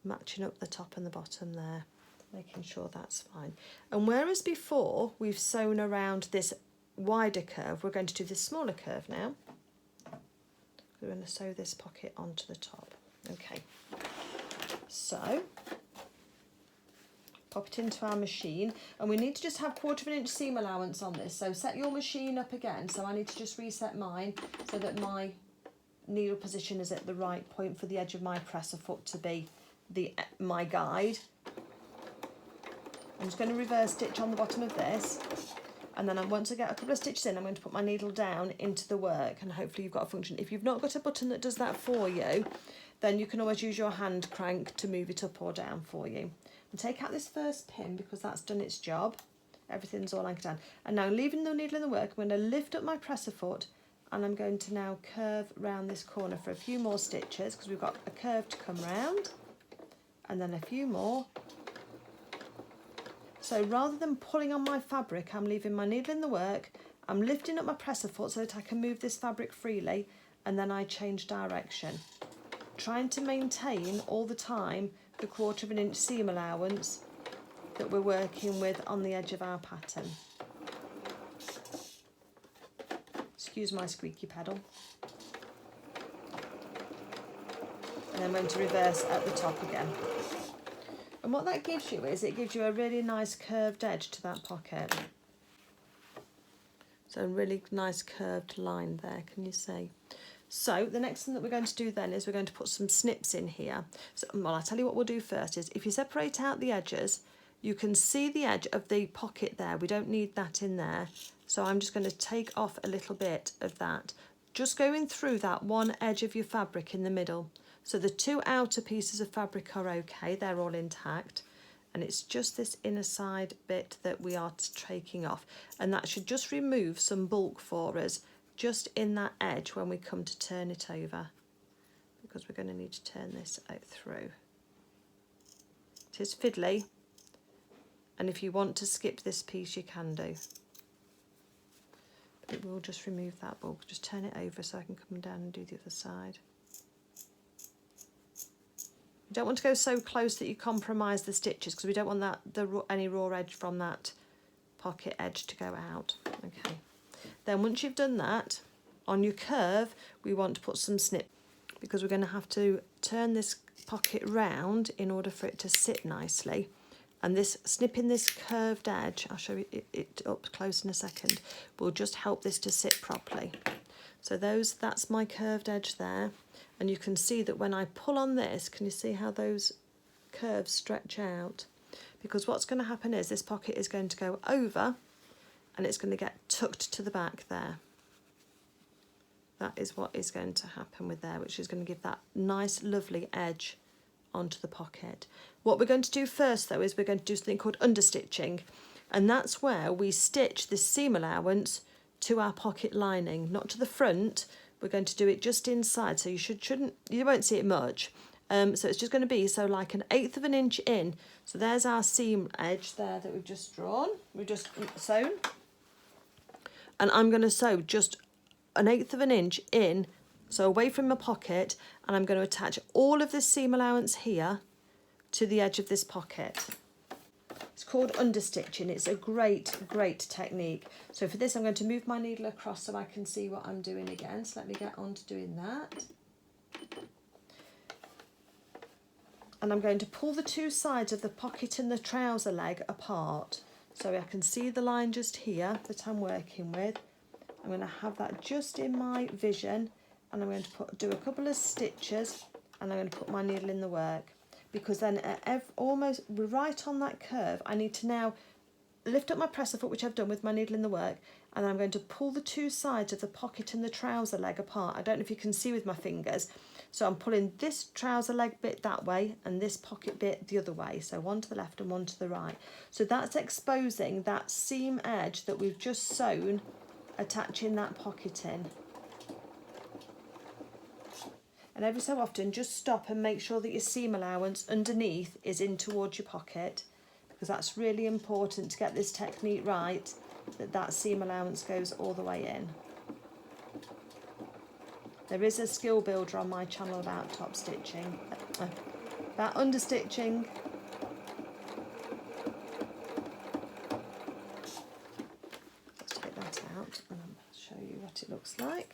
matching up the top and the bottom there, making sure that's fine. And whereas before we've sewn around this wider curve, we're going to do this smaller curve now. We're going to sew this pocket onto the top. Okay, so pop it into our machine, and we need to just have 1/4 inch seam allowance on this. So set your machine up again. So I need to just reset mine so that my needle position is at the right point for the edge of my presser foot to be my guide. I'm just going to reverse stitch on the bottom of this, and then once I get a couple of stitches in, I'm going to put my needle down into the work, and hopefully you've got a function. If you've not got a button that does that for you, then you can always use your hand crank to move it up or down for you. And take out this first pin because that's done its job. Everything's all anchored down. And now, leaving the needle in the work, I'm going to lift up my presser foot, and I'm going to now curve round this corner for a few more stitches, because we've got a curve to come round, and then a few more. So rather than pulling on my fabric, I'm leaving my needle in the work, I'm lifting up my presser foot so that I can move this fabric freely, and then I change direction. Trying to maintain all the time the 1/4 inch seam allowance that we're working with on the edge of our pattern. Excuse my squeaky pedal. And then I'm going to reverse at the top again. And what that gives you is it gives you a really nice curved edge to that pocket. So a really nice curved line there, can you see? So the next thing that we're going to do then is we're going to put some snips in here. So, well, I'll tell you what we'll do first is if you separate out the edges, you can see the edge of the pocket there. We don't need that in there. So I'm just going to take off a little bit of that, just going through that one edge of your fabric in the middle. So the 2 outer pieces of fabric are okay, they're all intact. And it's just this inner side bit that we are taking off. And that should just remove some bulk for us, just in that edge when we come to turn it over. Because we're going to need to turn this out through. It is fiddly. And if you want to skip this piece, you can do. But it will just remove that bulk. Just turn it over so I can come down and do the other side. You don't want to go so close that you compromise the stitches because we don't want any raw edge from that pocket edge to go out. Okay. Then once you've done that, on your curve, we want to put some snip because we're going to have to turn this pocket round in order for it to sit nicely. And this snipping this curved edge, I'll show you it up close in a second, will just help this to sit properly. So that's my curved edge there. And you can see that when I pull on this, can you see how those curves stretch out? Because what's going to happen is this pocket is going to go over and it's going to get tucked to the back there. That is what is going to happen with there, which is going to give that nice, lovely edge onto the pocket. What we're going to do first, though, is we're going to do something called understitching. And that's where we stitch this seam allowance to our pocket lining, not to the front. We're going to do it just inside, so you won't see it much. So it's just going to be like 1/8 of an inch in. So there's our seam edge there that we've just drawn. We've just sewn. And I'm going to sew just 1/8 of an inch in, so away from my pocket, and I'm going to attach all of this seam allowance here to the edge of this pocket. It's called understitching. It's a great, great technique. So for this, I'm going to move my needle across so I can see what I'm doing again. So let me get on to doing that. And I'm going to pull the 2 sides of the pocket and the trouser leg apart. So I can see the line just here that I'm working with. I'm going to have that just in my vision. And I'm going to do a couple of stitches and I'm going to put my needle in the work. Because then almost right on that curve, I need to now lift up my presser foot, which I've done with my needle in the work, and I'm going to pull the 2 sides of the pocket and the trouser leg apart. I don't know if you can see with my fingers. So I'm pulling this trouser leg bit that way and this pocket bit the other way. So one to the left and one to the right. So that's exposing that seam edge that we've just sewn, attaching that pocket in. And every so often just stop and make sure that your seam allowance underneath is in towards your pocket, because that's really important to get this technique right, that seam allowance goes all the way in. There is a skill builder on my channel about top stitching, about understitching. Let's take that out and I'll show you what it looks like.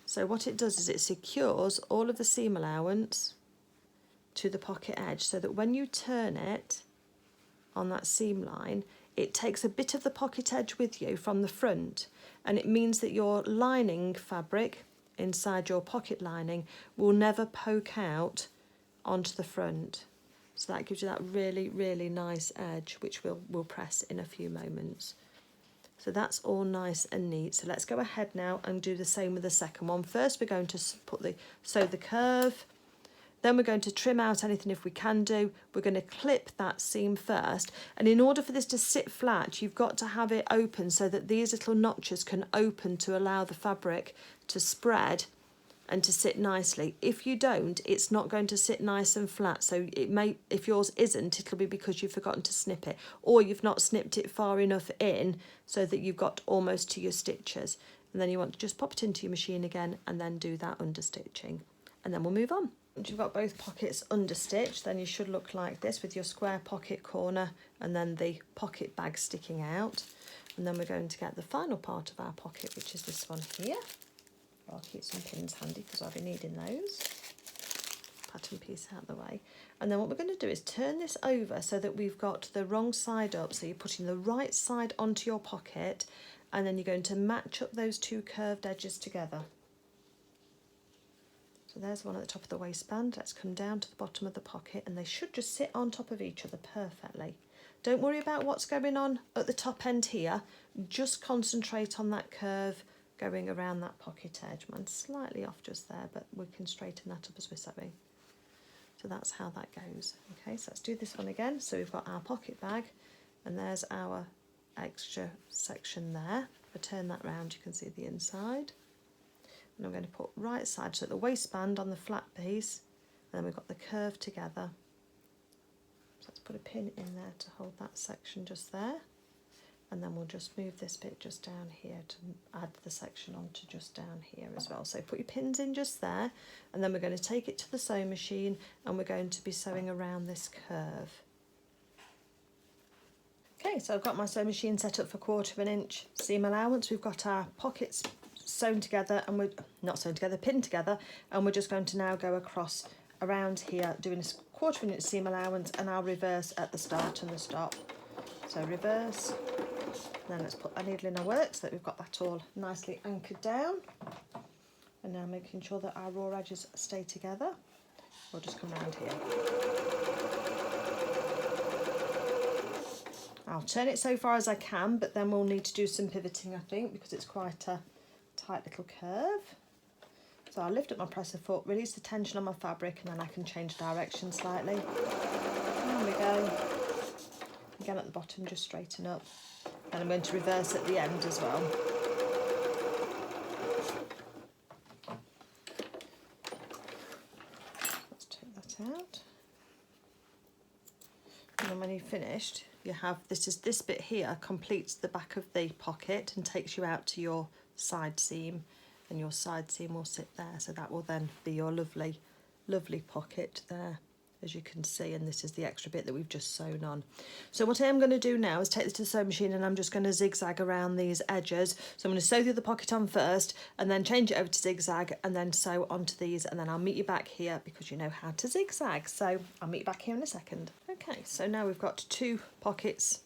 So what it does is it secures all of the seam allowance to the pocket edge so that when you turn it on that seam line, it takes a bit of the pocket edge with you from the front, and it means that your lining fabric inside your pocket lining will never poke out onto the front. So that gives you that really, really nice edge, which we'll press in a few moments. So that's all nice and neat. So let's go ahead now and do the same with the second one. First we're going to sew the curve, then we're going to trim out anything if we can do. We're going to clip that seam first, and in order for this to sit flat, you've got to have it open so that these little notches can open to allow the fabric to spread and to sit nicely. If you don't, it's not going to sit nice and flat. So it may, if yours isn't, it'll be because you've forgotten to snip it, or you've not snipped it far enough in so that you've got almost to your stitches. And then you want to just pop it into your machine again and then do that understitching. And then we'll move on. Once you've got both pockets understitched, then you should look like this with your square pocket corner and then the pocket bag sticking out. And then we're going to get the final part of our pocket, which is this one here. I'll keep some pins handy because I'll be needing those. Pattern piece out the way. And then what we're going to do is turn this over so that we've got the wrong side up. So you're putting the right side onto your pocket, and then you're going to match up those two curved edges together. So there's one at the top of the waistband. Let's come down to the bottom of the pocket, and they should just sit on top of each other perfectly. Don't worry about what's going on at the top end here. Just concentrate on that curve going around that pocket edge. Mine's slightly off just there, but we can straighten that up as we're sewing. So that's how that goes. Okay, so let's do this one again. So we've got our pocket bag, and there's our extra section there. If I turn that round, you can see the inside. And I'm going to put right side, so the waistband on the flat piece, and then we've got the curve together. So let's put a pin in there to hold that section just there. And then we'll just move this bit just down here to add the section onto just down here as well. So put your pins in just there, and then we're going to take it to the sewing machine and we're going to be sewing around this curve. Okay, so I've got my sewing machine set up for 1/4 inch seam allowance. We've got our pockets sewn together, and we're not sewn together, pinned together, and we're just going to now go across around here doing a 1/4 inch seam allowance, and I'll reverse at the start and the stop. So reverse. Then let's put our needle in our work so that we've got that all nicely anchored down. And now making sure that our raw edges stay together. We'll just come around here. I'll turn it so far as I can, but then we'll need to do some pivoting, I think, because it's quite a tight little curve. So I'll lift up my presser foot, release the tension on my fabric, and then I can change direction slightly. There we go. Again at the bottom, just straighten up. And I'm going to reverse at the end as well. Let's take that out. And then when you've finished, you have this bit here completes the back of the pocket and takes you out to your side seam, and your side seam will sit there. So that will then be your lovely, lovely pocket there, as you can see, and this is the extra bit that we've just sewn on. So what I am going to do now is take this to the sewing machine, and I'm just going to zigzag around these edges. So I'm going to sew through the pocket on first, and then change it over to zigzag, and then sew onto these, and then I'll meet you back here because you know how to zigzag. So I'll meet you back here in a second. Okay, so now we've got 2 pockets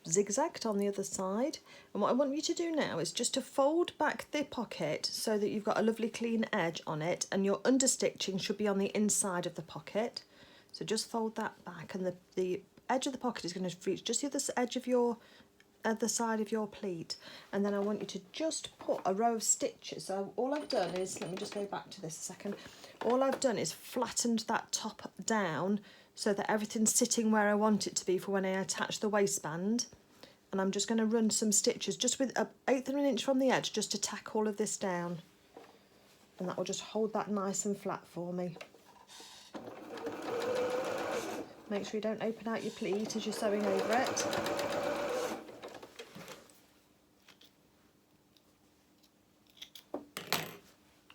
zigzagged on the other side, and what I want you to do now is just to fold back the pocket so that you've got a lovely clean edge on it, and your understitching should be on the inside of the pocket. So just fold that back, and the edge of the pocket is going to reach just the other edge of your other side of your pleat, and then I want you to just put a row of stitches. So all I've done is, let me just go back to this a second, all I've done is flattened that top down so that everything's sitting where I want it to be for when I attach the waistband. And I'm just going to run some stitches just with 1/8 of an inch from the edge just to tack all of this down. And that will just hold that nice and flat for me. Make sure you don't open out your pleat as you're sewing over it.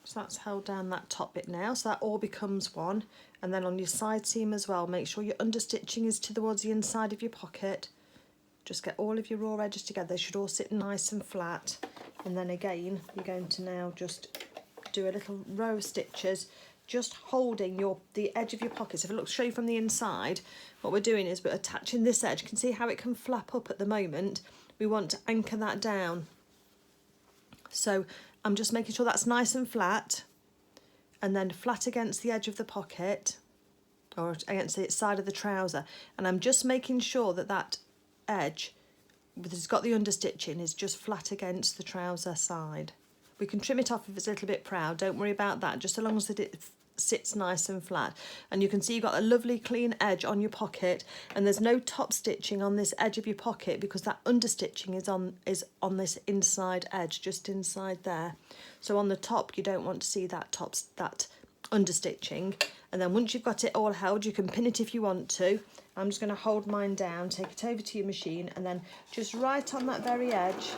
So that's held down that top bit now, so that all becomes one. And then on your side seam as well, make sure your understitching is towards the inside of your pocket. Just get all of your raw edges together. They should all sit nice and flat. And then again, you're going to now just do a little row of stitches, just holding the edge of your pocket. So if I show you from the inside, what we're doing is we're attaching this edge. You can see how it can flap up at the moment. We want to anchor that down. So I'm just making sure that's nice and flat, and then flat against the edge of the pocket or against the side of the trouser. And I'm just making sure that that edge, because it's got the understitching, is just flat against the trouser side. We can trim it off if it's a little bit proud, don't worry about that, just so long as it sits nice and flat. And you can see you've got a lovely clean edge on your pocket, and there's no top stitching on this edge of your pocket because that understitching is on this inside edge, just inside there. So on the top you don't want to see that understitching. And then once you've got it all held, you can pin it if you want to. I'm just going to hold mine down, take it over to your machine, and then just right on that very edge,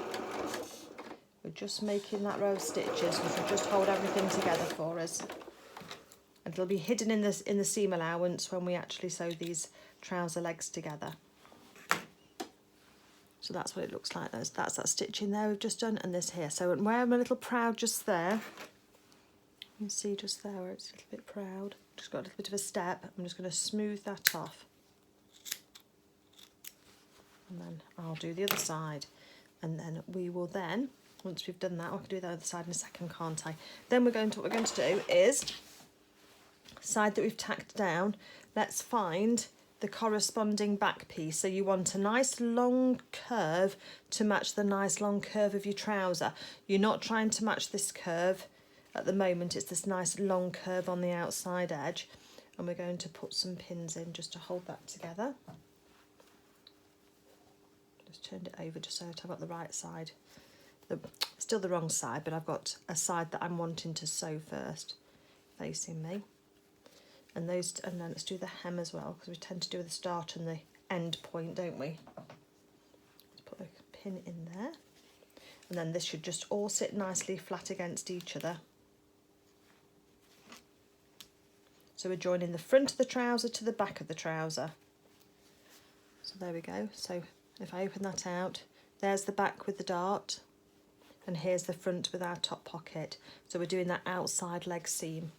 we're just making that row of stitches, which will just hold everything together for us. And it'll be hidden in the seam allowance when we actually sew these trouser legs together. So that's what it looks like. That's that stitching there we've just done, and this here. So where I'm a little proud just there, you can see just there where it's a little bit proud, just got a little bit of a step. I'm just going to smooth that off. And then I'll do the other side, and then we will then, once we've done that, I can do the other side in a second, can't I? Then what we're going to do is, side that we've tacked down, let's find the corresponding back piece. So you want a nice long curve to match the nice long curve of your trouser. You're not trying to match this curve at the moment, it's this nice long curve on the outside edge, and we're going to put some pins in just to hold that together. Turned it over just so that I've got the right side, still the wrong side, but I've got a side that I'm wanting to sew first facing me. And then let's do the hem as well, because we tend to do the start and the end point, don't we? Let's put a pin in there, and then this should just all sit nicely flat against each other. So we're joining the front of the trouser to the back of the trouser. So there we go. So if I open that out, there's the back with the dart, and here's the front with our top pocket. So we're doing that outside leg seam,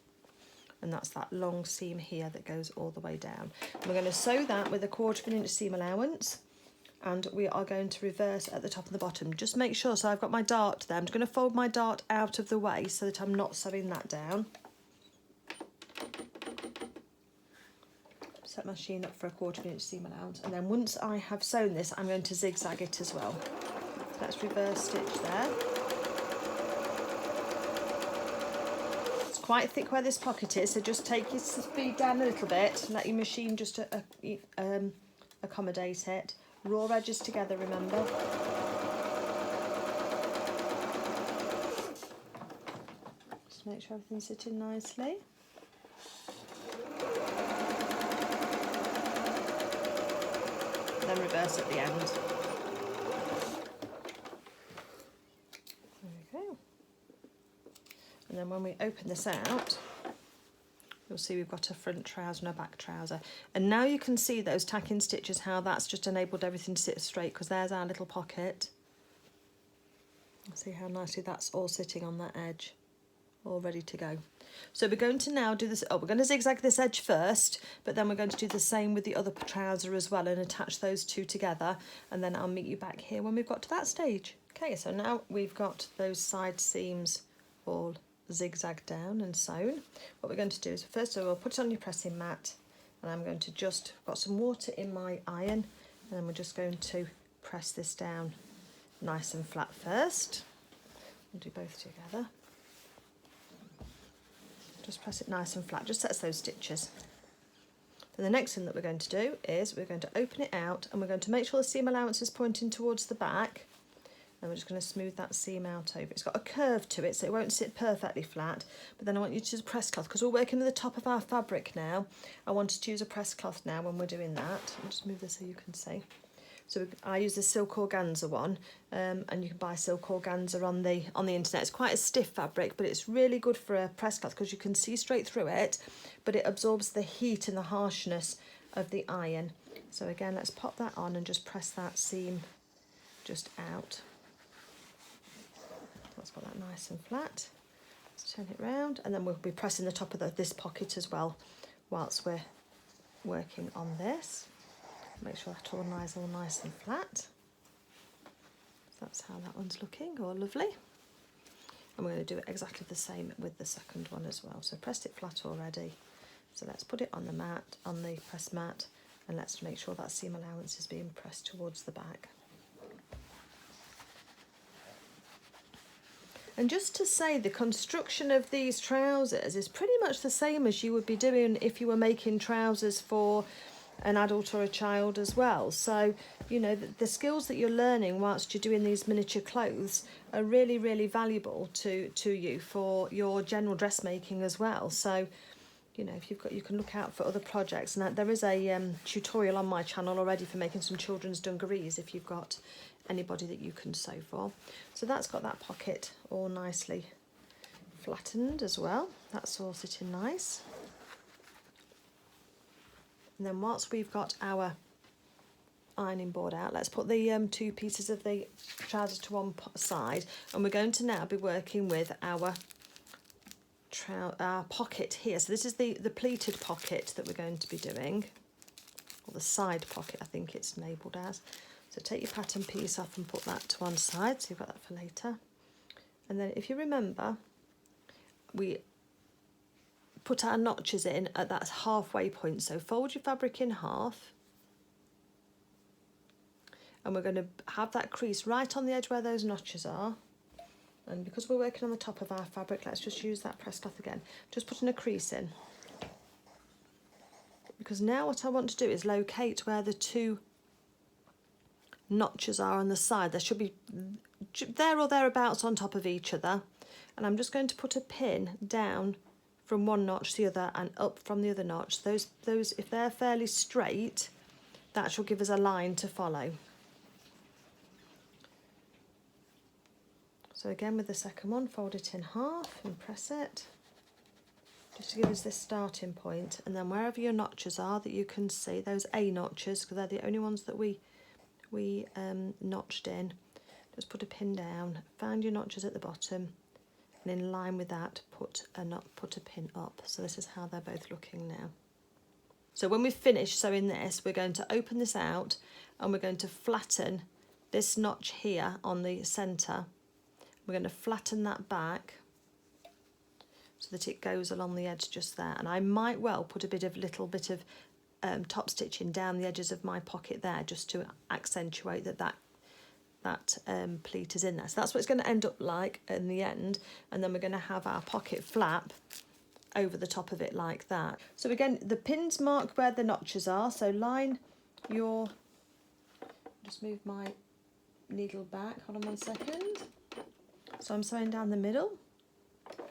and that's that long seam here that goes all the way down. And we're going to sew that with a 1/4 inch seam allowance, and we are going to reverse at the top and the bottom. Just make sure, so I've got my dart there, I'm just going to fold my dart out of the way so that I'm not sewing that down. Set my machine up for a 1/4 inch seam allowance, and then once I have sewn this, I'm going to zigzag it as well. Let's reverse stitch there. It's quite thick where this pocket is, so just take your speed down a little bit, let your machine just accommodate it. Raw edges together, remember. Just make sure everything's sitting nicely. Then reverse at the end. There we go. And then when we open this out, you'll see we've got a front trouser and a back trouser. And now you can see those tacking stitches, how that's just enabled everything to sit straight, because there's our little pocket. See how nicely that's all sitting on that edge, all ready to go. So we're going to now do this, we're going to zigzag this edge first, but then we're going to do the same with the other trouser as well and attach those two together, and then I'll meet you back here when we've got to that stage. Okay, so now we've got those side seams all zigzagged down and sewn. What we're going to do is, first of all, put it on your pressing mat, and I'm going to just, got some water in my iron, and then we're just going to press this down nice and flat first. We'll do both together. Just press it nice and flat, just sets those stitches. Then the next thing that we're going to do is we're going to open it out, and we're going to make sure the seam allowance is pointing towards the back, and we're just going to smooth that seam out over. It's got a curve to it, so it won't sit perfectly flat, but then I want you to use a press cloth, because we're working at the top of our fabric now. I wanted to use a press cloth now when we're doing that. I'll just move this so you can see. So I use the silk organza one, and you can buy silk organza on the internet. It's quite a stiff fabric, but it's really good for a press cloth because you can see straight through it, but it absorbs the heat and the harshness of the iron. So again, let's pop that on and just press that seam just out. That's got that nice and flat. Let's turn it round, and then we'll be pressing the top of this pocket as well whilst we're working on this. Make sure that all lies all nice and flat. So that's how that one's looking, all lovely. And we're going to do it exactly the same with the second one as well. So pressed it flat already. So let's put it on the mat, on the press mat, and let's make sure that seam allowance is being pressed towards the back. And just to say, the construction of these trousers is pretty much the same as you would be doing if you were making trousers for an adult or a child as well. So, you know, the skills that you're learning whilst you're doing these miniature clothes are really, really valuable to you for your general dressmaking as well. So, you know, if you've got, you can look out for other projects. And there is a tutorial on my channel already for making some children's dungarees if you've got anybody that you can sew for. So that's got that pocket all nicely flattened as well. That's all sitting nice. And then whilst we've got our ironing board out, let's put the two pieces of the trousers to one side, and we're going to now be working with our pocket here. So this is the pleated pocket that we're going to be doing, or the side pocket I think it's labelled as. So take your pattern piece off and put that to one side, so you've got that for later. And then if you remember, we put our notches in at that halfway point. So fold your fabric in half, and we're going to have that crease right on the edge where those notches are. And because we're working on the top of our fabric, let's just use that press cloth again. Just putting a crease in. Because now what I want to do is locate where the two notches are on the side. There should be there or thereabouts on top of each other, and I'm just going to put a pin down from one notch to the other and up from the other notch. Those if they're fairly straight, that should give us a line to follow. So again, with the second one, fold it in half and press it just to give us this starting point, and then wherever your notches are that you can see, those A notches, because they're the only ones that we notched in, just put a pin down, find your notches at the bottom, and in line with that put a pin up. So this is how they're both looking now. So when we've finished sewing this, we're going to open this out and we're going to flatten this notch here on the centre. We're going to flatten that back so that it goes along the edge just there, and I might well put a little bit of top stitching down the edges of my pocket there just to accentuate that pleat is in there. So that's what it's going to end up like in the end, and then we're going to have our pocket flap over the top of it like that. So again, the pins mark where the notches are, so line your, just move my needle back, hold on one second. So I'm sewing down the middle.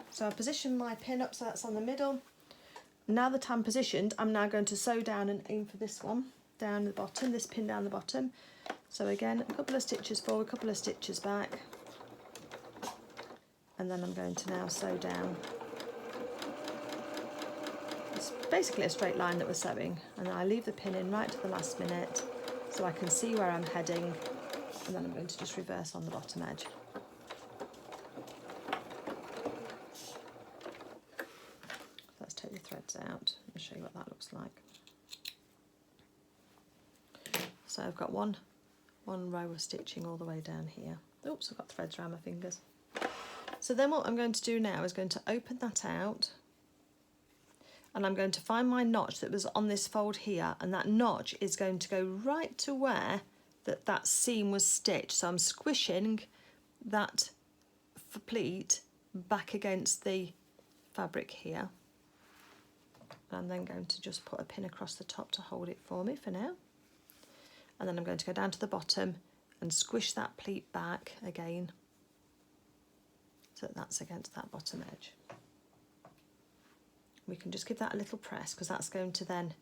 So I position my pin up so that's on the middle. Now that I'm positioned, I'm now going to sew down and aim for this one down the bottom, this pin down the bottom. So again, a couple of stitches forward, a couple of stitches back, and then I'm going to now sew down. It's basically a straight line that we're sewing, and I leave the pin in right to the last minute so I can see where I'm heading, and then I'm going to just reverse on the bottom edge. Let's take the threads out and show you what that looks like. So I've got one row of stitching all the way down here. Oops, I've got threads around my fingers. So then what I'm going to do now is going to open that out, and I'm going to find my notch that was on this fold here, and that notch is going to go right to where that seam was stitched. So I'm squishing that pleat back against the fabric here. I'm then going to just put a pin across the top to hold it for me for now. And then I'm going to go down to the bottom and squish that pleat back again so that that's against that bottom edge. We can just give that a little press because that's going to then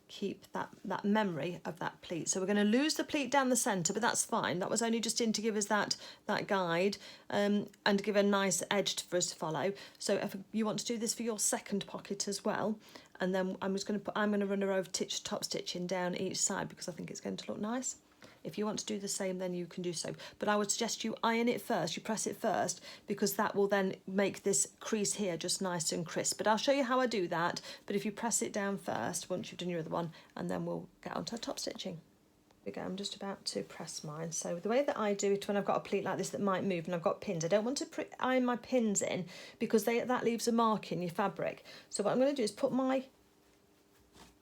keep that memory of that pleat. So we're going to lose the pleat down the centre, but that's fine. That was only just in to give us that guide and give a nice edge for us to follow. So if you want to do this for your second pocket as well, and then I'm going to run a row of top stitching down each side because I think it's going to look nice. If you want to do the same, then you can do so. But I would suggest you iron it first, you press it first, because that will then make this crease here just nice and crisp. But I'll show you how I do that. But if you press it down first, once you've done your other one, and then we'll get onto our top stitching. Here we go, I'm just about to press mine. So the way that I do it when I've got a pleat like this that might move and I've got pins, I don't want to iron my pins in because that leaves a mark in your fabric. So what I'm going to do is put my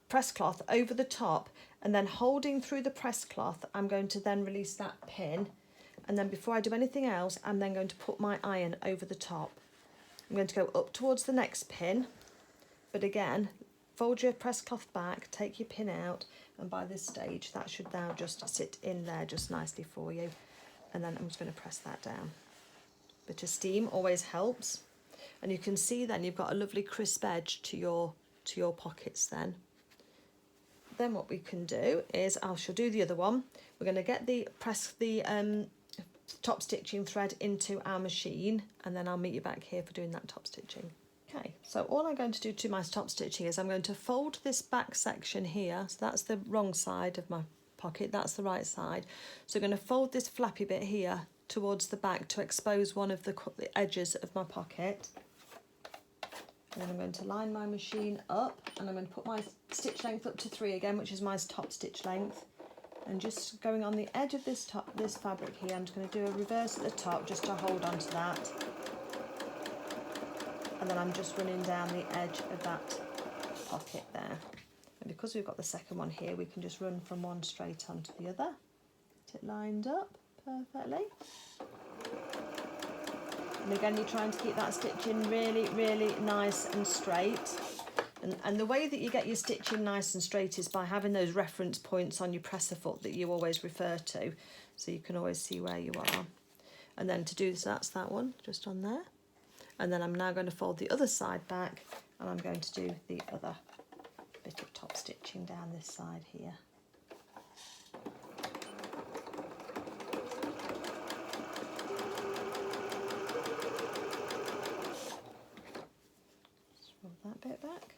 press cloth over the top, and then holding through the press cloth, I'm going to then release that pin, And then before I do anything else, I'm then going to put my iron over the top. I'm going to go up towards the next pin, but again, fold your press cloth back, take your pin out, and by this stage that should now just sit in there just nicely for you. And then I'm just going to press that down. Bit of steam always helps. And you can see then you've got a lovely crisp edge to your pockets then. Then what we can do is, I shall do the other one. We're going to press the top stitching thread into our machine, and then I'll meet you back here for doing that top stitching. Okay, so all I'm going to do to my top stitching is I'm going to fold this back section here. So that's the wrong side of my pocket, that's the right side. So I'm going to fold this flappy bit here towards the back to expose one of the edges of my pocket. And then I'm going to line my machine up, and I'm going to put my stitch length up to 3 again, which is my top stitch length. And just going on the edge of this fabric here, I'm just going to do a reverse at the top just to hold on to that. And then I'm just running down the edge of that pocket there. And because we've got the second one here, we can just run from one straight onto the other. Get it lined up perfectly. And again, you're trying to keep that stitching really, really nice and straight. And the way that you get your stitching nice and straight is by having those reference points on your presser foot that you always refer to, so you can always see where you are. And then to do this, that's that one, just on there. And then I'm now going to fold the other side back, and I'm going to do the other bit of top stitching down this side here. Just roll that bit back.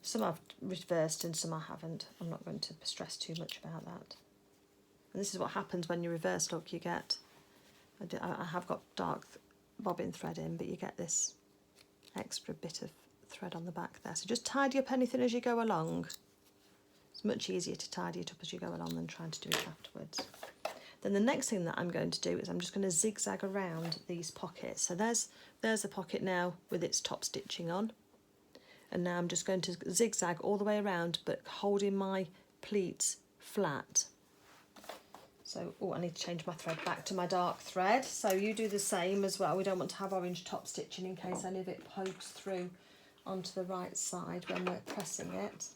Some I've reversed and some I haven't. I'm not going to stress too much about that. And this is what happens when you reverse look. You get, I have got dark bobbin thread in, but you get this extra bit of thread on the back there. So just tidy up anything as you go along. It's much easier to tidy it up as you go along than trying to do it afterwards. Then the next thing that I'm going to do is I'm just going to zigzag around these pockets. So there's the pocket now with its top stitching on. And now I'm just going to zigzag all the way around, but holding my pleats flat. So, oh, I need to change my thread back to my dark thread. So you do the same as well. We don't want to have orange top stitching in case any of it pokes through onto the right side when we're pressing it.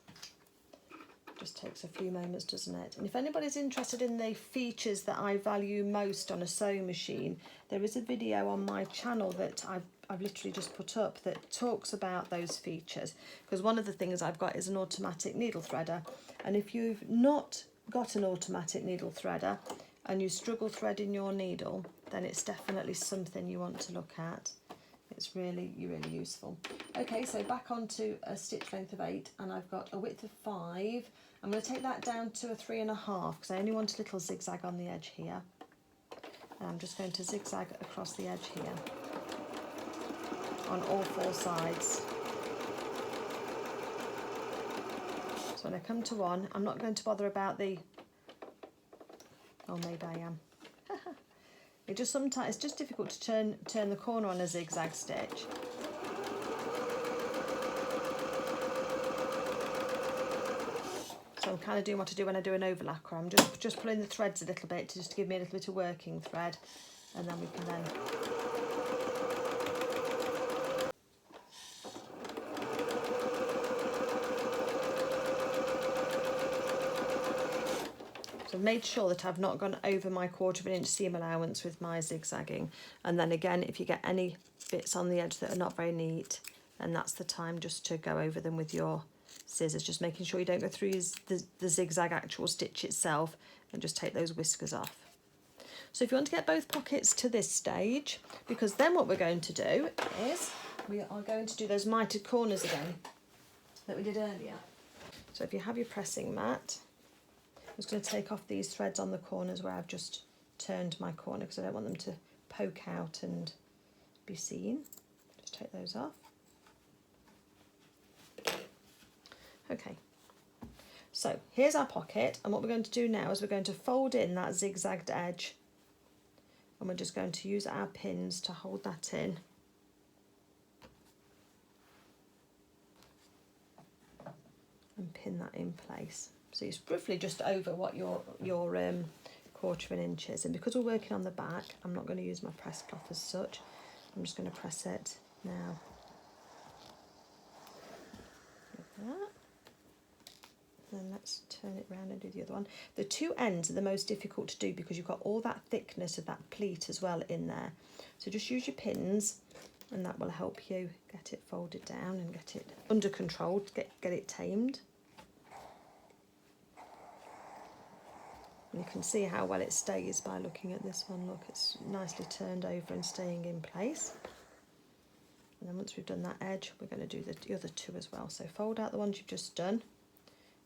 Just takes a few moments, doesn't it? And if anybody's interested in the features that I value most on a sewing machine, there is a video on my channel that I've literally just put up that talks about those features, because one of the things I've got is an automatic needle threader, and if you've not got an automatic needle threader and you struggle threading your needle, then it's definitely something you want to look at. It's really useful. Okay, so back onto a stitch length of 8, and I've got a width of 5. I'm going to take that down to a 3.5 because I only want a little zigzag on the edge here. And I'm just going to zigzag across the edge here on all 4 sides. So when I come to one, I'm not going to bother about the, oh maybe I am. It just sometimes, it's just difficult to turn the corner on a zigzag stitch. So I'm kind of doing what I do when I do an overlacker. I'm just pulling the threads a little bit to give me a little bit of working thread, and then we can then So I've made sure that I've not gone over my 1/4 inch seam allowance with my zigzagging. And then again, if you get any bits on the edge that are not very neat, then that's the time just to go over them with your scissors, just making sure you don't go through the zigzag actual stitch itself, and just take those whiskers off. So if you want to get both pockets to this stage, because then what we're going to do is we are going to do those mitered corners again that we did earlier. So if you have your pressing mat, I'm just going to take off these threads on the corners where I've just turned my corner, because I don't want them to poke out and be seen. Just take those off. Okay, so here's our pocket, and what we're going to do now is we're going to fold in that zigzagged edge, and we're just going to use our pins to hold that in. and pin that in place. So it's roughly just over what your 1/4 inch is, and because we're working on the back, I'm not going to use my press cloth as such. I'm just going to press it now. Like that. Then let's turn it round and do the other one. The two ends are the most difficult to do because you've got all that thickness of that pleat as well in there. So just use your pins and that will help you get it folded down and get it under control, to get it tamed. And you can see how well it stays by looking at this one. Look, it's nicely turned over and staying in place. And then once we've done that edge, we're going to do the other two as well. So fold out the ones you've just done,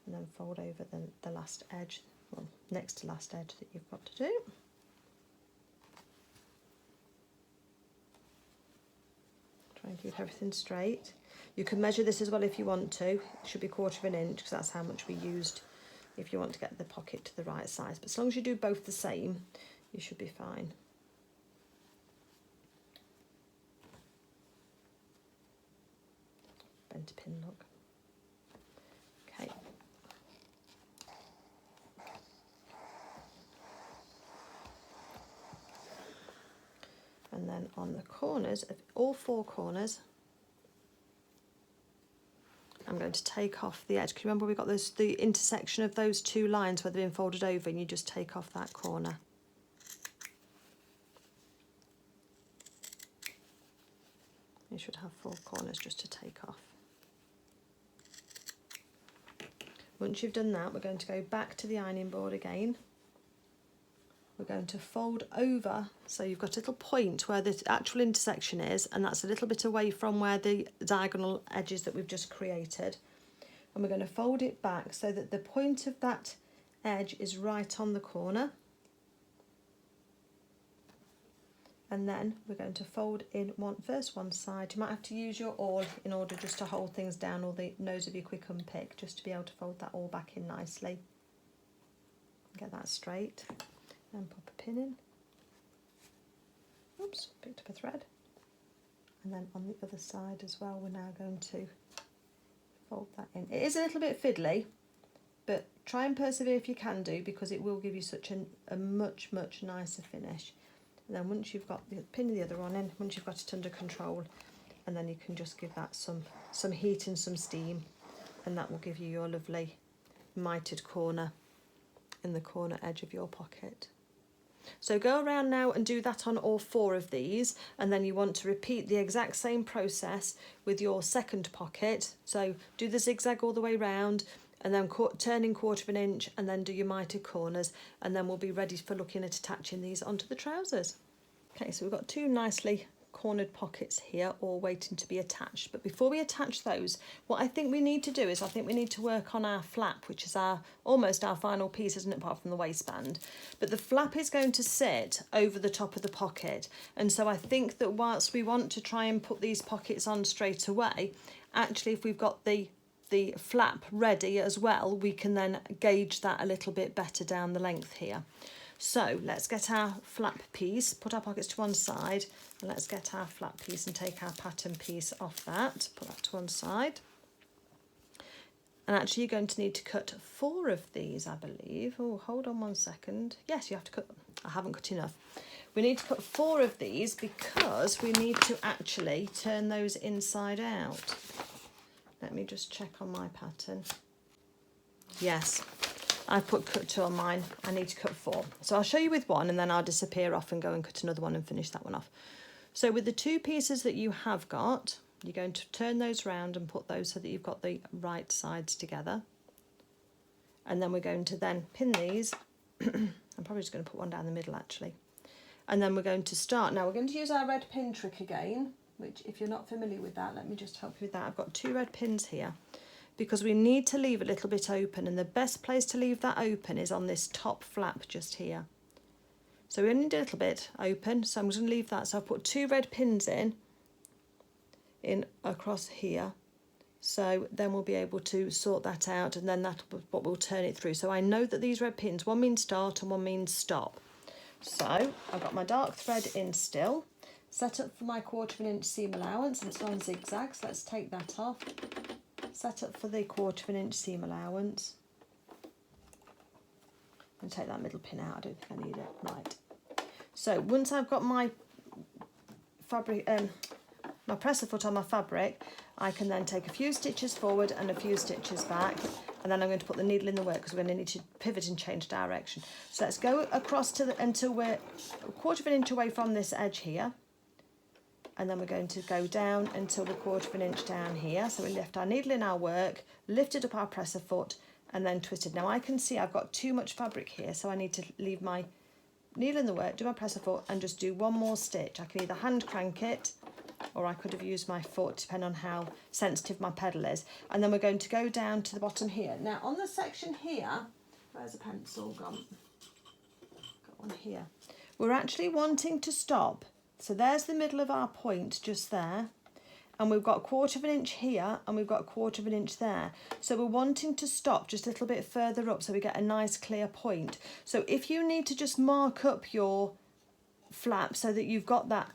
and then fold over the last edge, well, next to last edge that you've got to do. Try and keep everything straight. You can measure this as well if you want to. It should be 1/4 inch because that's how much we used if you want to get the pocket to the right size. But as long as you do both the same, you should be fine. Bent pin look. Okay. And then on the corners of all 4 corners, I'm going to take off the edge. Can you remember we got the intersection of those 2 lines where they've been folded over, and you just take off that corner. You should have 4 corners just to take off. Once you've done that, we're going to go back to the ironing board again. We're going to fold over, so you've got a little point where the actual intersection is, and that's a little bit away from where the diagonal edges that we've just created. And we're going to fold it back so that the point of that edge is right on the corner. And then we're going to fold in first one side. You might have to use your awl in order just to hold things down, or the nose of your quick unpick, just to be able to fold that all back in nicely. Get that straight. And pop a pin in. Oops, picked up a thread. And then on the other side as well, we're now going to fold that in. It is a little bit fiddly, but try and persevere if you can do, because it will give you such a much nicer finish. And then once you've got the pin the other one in, once you've got it under control, and then you can just give that some heat and some steam, and that will give you your lovely mitered corner in the corner edge of your pocket. So go around now and do that on all 4 of these, and then you want to repeat the exact same process with your second pocket. So do the zigzag all the way round, and then turn in 1/4 inch, and then do your mitered corners, and then we'll be ready for looking at attaching these onto the trousers. Okay, so we've got 2 nicely cornered pockets here, all waiting to be attached. But before we attach those, what I think we need to do is I think we need to work on our flap, which is almost our final piece, isn't it, apart from the waistband. But the flap is going to sit over the top of the pocket, and so I think that whilst we want to try and put these pockets on straight away, actually if we've got the flap ready as well, we can then gauge that a little bit better down the length here. So let's get our flap piece, put our pockets to one side, and let's get our flap piece and take our pattern piece off that, put that to one side. And actually you're going to need to cut 4 of these, I believe. Oh, hold on one second. Yes, you have to cut, I haven't cut enough. We need to cut 4 of these because we need to actually turn those inside out. Let me just check on my pattern. Yes. I've put cut 2 on mine. I need to cut 4. So I'll show you with one, and then I'll disappear off and go and cut another one and finish that one off. So with the 2 pieces that you have got, you're going to turn those round and put those so that you've got the right sides together. And then we're going to then pin these. I'm probably just going to put one down the middle actually. And then we're going to start. Now we're going to use our red pin trick again, which if you're not familiar with that, let me just help you with that. I've got 2 red pins here, because we need to leave a little bit open, and the best place to leave that open is on this top flap just here. So we only need a little bit open, so I'm just going to leave that. So I've put 2 red pins in across here, so then we'll be able to sort that out, and then that's what we'll turn it through. So I know that these red pins, one means start and one means stop. So I've got my dark thread in still, set up for my 1/4 inch seam allowance, and it's on zigzags. Let's take that off. set up for the 1/4 inch seam allowance. And take that middle pin out, I don't think I need it. Right. So once I've got my fabric, my presser foot on my fabric, I can then take a few stitches forward and a few stitches back, and then I'm going to put the needle in the work because we're going to need to pivot and change direction. So let's go across to until we're 1/4 inch away from this edge here, and then we're going to go down until we're 1/4 inch down here. So we lift our needle in our work, lifted up our presser foot, and then twisted. Now I can see I've got too much fabric here, so I need to leave my needle in the work, do my presser foot, and just do one more stitch. I can either hand crank it, or I could have used my foot, depending on how sensitive my pedal is. And then we're going to go down to the bottom here. Now on the section here, where's a pencil gone? Got one here. We're actually wanting to stop. So there's the middle of our point just there. And we've got 1/4 inch here, and we've got 1/4 inch there. So we're wanting to stop just a little bit further up so we get a nice clear point. So if you need to just mark up your flap so that you've got that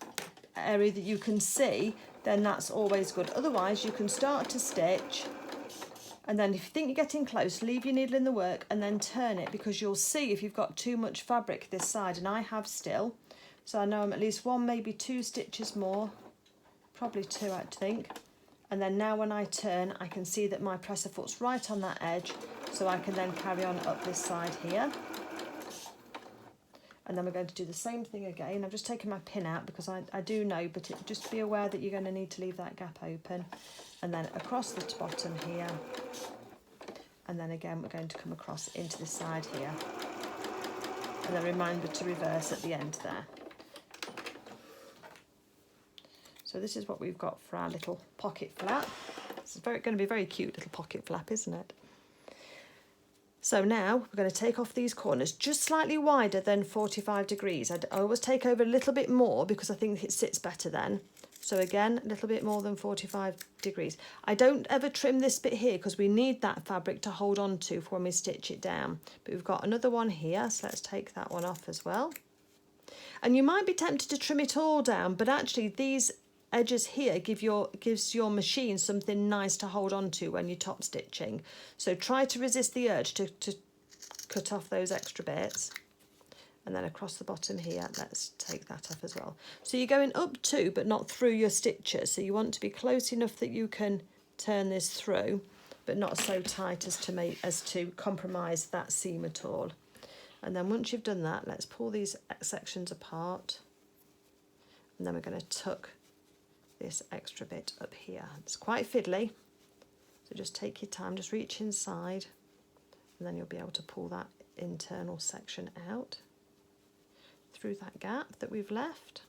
area that you can see, then that's always good. Otherwise, you can start to stitch, and then if you think you're getting close, leave your needle in the work and then turn it, because you'll see if you've got too much fabric this side, and I have still. So I know I'm at least 1, maybe 2 stitches more. Probably 2, I think. And then now when I turn, I can see that my presser foot's right on that edge, so I can then carry on up this side here. And then we're going to do the same thing again. I've just taken my pin out because I do know, but just be aware that you're going to need to leave that gap open. And then across the bottom here. And then again, we're going to come across into this side here. And then remember to reverse at the end there. So this is what we've got for our little pocket flap. It's going to be a very cute little pocket flap, isn't it? So now we're going to take off these corners just slightly wider than 45 degrees. I always take over a little bit more because I think it sits better then. So again, a little bit more than 45 degrees. I don't ever trim this bit here because we need that fabric to hold on to for when we stitch it down. But we've got another one here, so let's take that one off as well. And you might be tempted to trim it all down, but actually these edges here gives your machine something nice to hold on to when you're top stitching. So try to resist the urge to cut off those extra bits. And then across the bottom here, let's take that off as well. So you're going up to, but not through your stitches. So you want to be close enough that you can turn this through, but not so tight as to compromise that seam at all. And then once you've done that, let's pull these sections apart. And then we're going to tuck this extra bit up here. It's quite fiddly, so just take your time, just reach inside, and then you'll be able to pull that internal section out through that gap that we've left.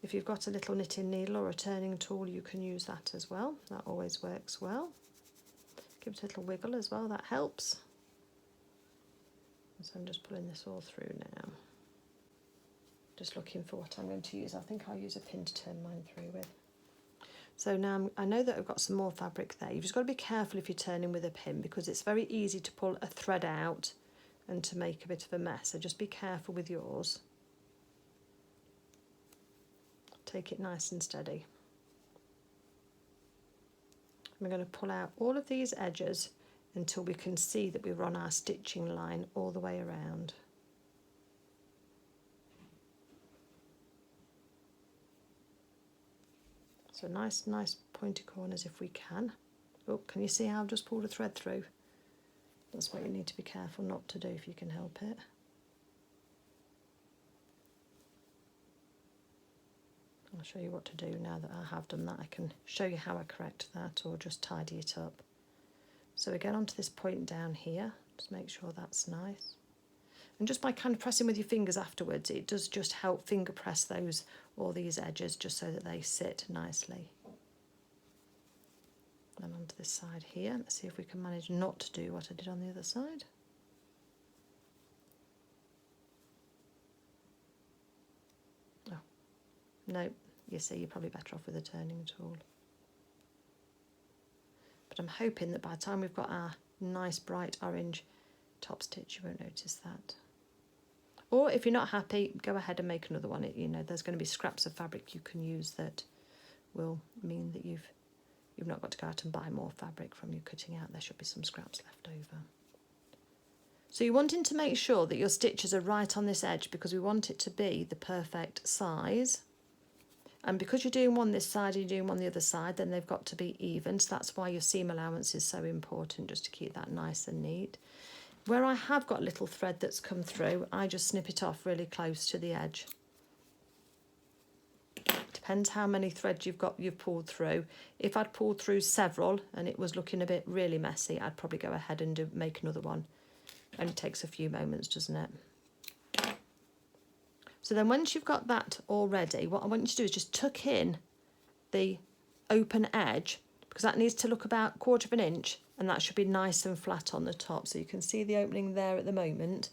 If you've got a little knitting needle or a turning tool, you can use that as well. That always works well. Give it a little wiggle as well, that helps. So I'm just pulling this all through now. Just looking for what I'm going to use. I think I'll use a pin to turn mine through with. So now I know that I've got some more fabric there. You've just got to be careful if you're turning with a pin, because it's very easy to pull a thread out and to make a bit of a mess. So just be careful with yours. Take it nice and steady. We're going to pull out all of these edges until we can see that we're on our stitching line all the way around. So nice pointy corners if we can. Oh, can you see how I've just pulled a thread through? That's what you need to be careful not to do if you can help it. I'll show you what to do now that I have done that. I can show you how I correct that or just tidy it up. So we get onto this point down here, just make sure that's nice. And just by kind of pressing with your fingers afterwards, it does just help finger press all these edges just so that they sit nicely. And onto this side here, let's see if we can manage not to do what I did on the other side. Oh, no, you see, you're probably better off with a turning tool. But I'm hoping that by the time we've got our nice bright orange top stitch, you won't notice that. Or if you're not happy, go ahead and make another one. You know, there's going to be scraps of fabric you can use that will mean that you've not got to go out and buy more fabric from your cutting out. There should be some scraps left over. So you're wanting to make sure that your stitches are right on this edge because we want it to be the perfect size. And because you're doing one this side and you're doing one the other side, then they've got to be even. So that's why your seam allowance is so important, just to keep that nice and neat. Where I have got little thread that's come through, I just snip it off really close to the edge. Depends how many threads you've pulled through. If I'd pulled through several and it was looking a bit really messy, I'd probably go ahead and make another one. Only takes a few moments, doesn't it? So then once you've got that all ready, what I want you to do is just tuck in the open edge, because that needs to look about 1/4 of an inch, and that should be nice and flat on the top. So you can see the opening there at the moment,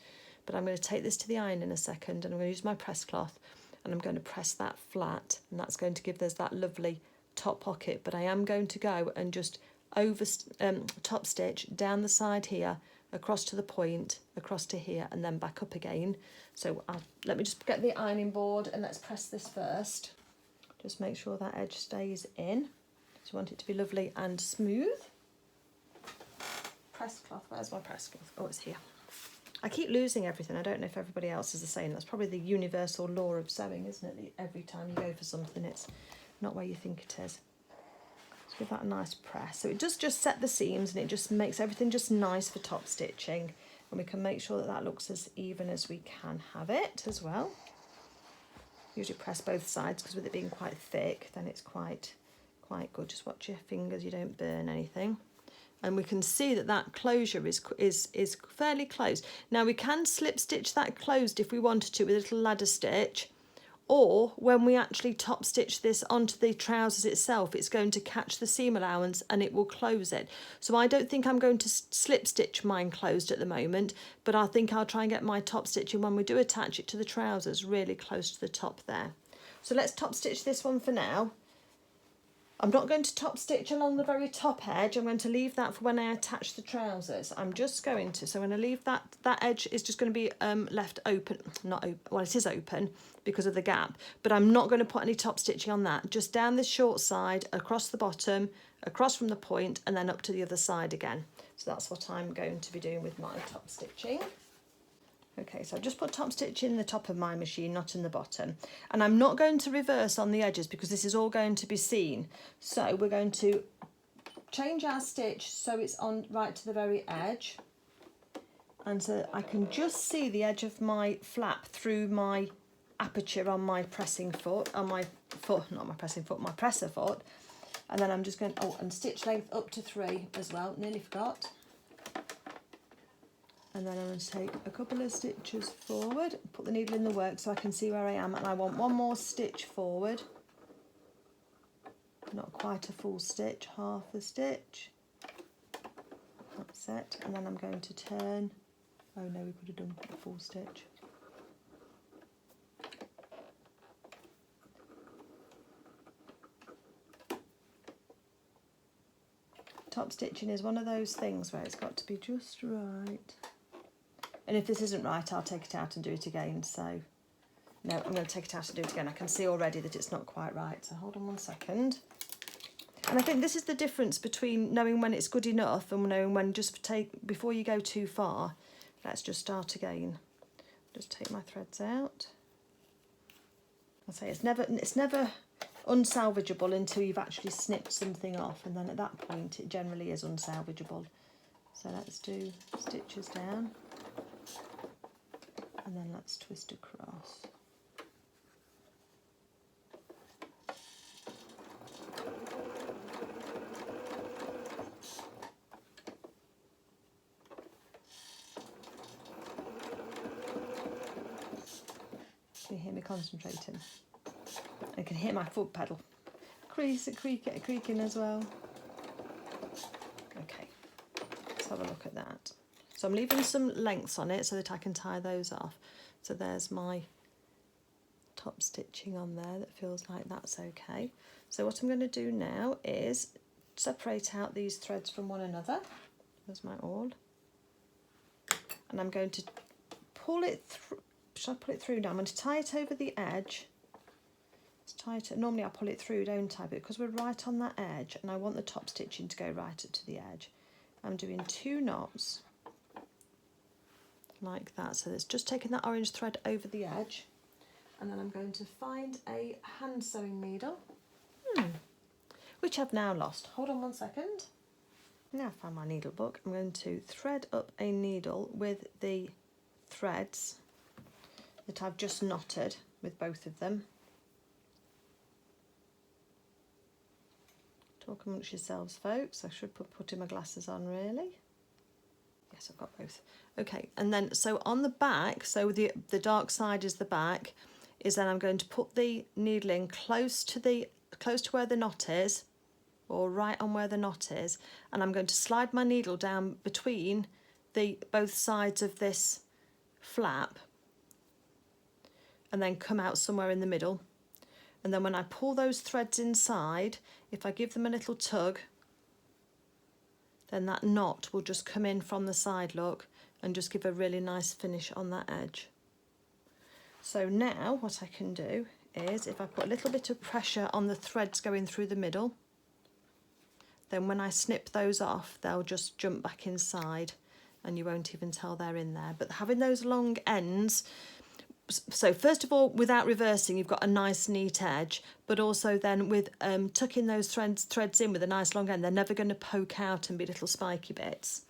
but I'm going to take this to the iron in a second, and I'm going to use my press cloth, and I'm going to press that flat, and that's going to give us that lovely top pocket. But I am going to go and just over top stitch down the side here, across to the point, across to here, and then back up again. So let me just get the ironing board and let's press this first. Just make sure that edge stays in. So you want it to be lovely and smooth. Press cloth, where's my press cloth? Oh, it's here. I keep losing everything. I don't know if everybody else is the same. That's probably the universal law of sewing, isn't it? That every time you go for something, it's not where you think it is. So give that a nice press. So it does just set the seams, and it just makes everything just nice for top stitching. And we can make sure that that looks as even as we can have it as well. Usually press both sides, because with it being quite thick, then it's quite good. Just watch your fingers, you don't burn anything. And we can see that that closure is fairly close. Now we can slip stitch that closed if we wanted to with a little ladder stitch, or when we actually top stitch this onto the trousers itself, it's going to catch the seam allowance and it will close it. So I don't think I'm going to slip stitch mine closed at the moment, but I think I'll try and get my top stitching when we do attach it to the trousers really close to the top there. So let's top stitch this one for now. I'm not going to top stitch along the very top edge. I'm going to leave that for when I attach the trousers. I'm just going to, so I'm going to leave that edge is just going to be left open, not open, well it is open because of the gap, but I'm not going to put any top stitching on that, just down this short side, across the bottom, across from the point, and then up to the other side again. So that's what I'm going to be doing with my top stitching. Okay, so I've just put top stitch in the top of my machine, not in the bottom. And I'm not going to reverse on the edges because this is all going to be seen. So we're going to change our stitch so it's on right to the very edge. And so I can just see the edge of my flap through my aperture on my pressing foot, on my foot, not my pressing foot, my presser foot. And then I'm just going, oh, and stitch length up to 3 as well, nearly forgot. And then I'm going to take a couple of stitches forward, put the needle in the work so I can see where I am, and I want one more stitch forward. Not quite a full stitch, half a stitch. That's it. And then I'm going to turn. Oh no, we could have done a full stitch. Top stitching is one of those things where it's got to be just right. And if this isn't right, I'll take it out and do it again. So, no, I'm going to take it out and do it again. I can see already that it's not quite right. So hold on 1 second. And I think this is the difference between knowing when it's good enough and knowing when just before you go too far. Let's just start again. Just take my threads out. I say it's never unsalvageable until you've actually snipped something off, and then at that point it generally is unsalvageable. So let's do stitches down. And then let's twist across. Can you hear me concentrating? I can hear my foot pedal creaking as well. Okay, let's have a look at that. So I'm leaving some lengths on it so that I can tie those off. So there's my top stitching on there that feels like that's okay. So what I'm going to do now is separate out these threads from one another. There's my awl. And I'm going to pull it through. Should I pull it through now? I'm going to tie it over the edge. Let's tie it, normally I pull it through, don't I? But because we're right on that edge and I want the top stitching to go right up to the edge, I'm doing 2 knots like that. So it's just taking that orange thread over the edge, and then I'm going to find a hand sewing needle, which I've now lost. Hold on one second. Now I found my needle book. I'm going to thread up a needle with the threads that I've just knotted with both of them. Talk amongst yourselves, folks. I should putting my glasses on, really. Yes, I've got both. Okay, and then so on the back, so the dark side is the back, is then I'm going to put the needle in close to where the knot is, or right on where the knot is, and I'm going to slide my needle down between both sides of this flap, and then come out somewhere in the middle. And then when I pull those threads inside, if I give them a little tug, then that knot will just come in from the side, look, and just give a really nice finish on that edge. So now what I can do is, if I put a little bit of pressure on the threads going through the middle, then when I snip those off, they'll just jump back inside and you won't even tell they're in there. But having those long ends, so first of all, without reversing, you've got a nice neat edge, but also then with tucking those threads in with a nice long end, they're never going to poke out and be little spiky bits.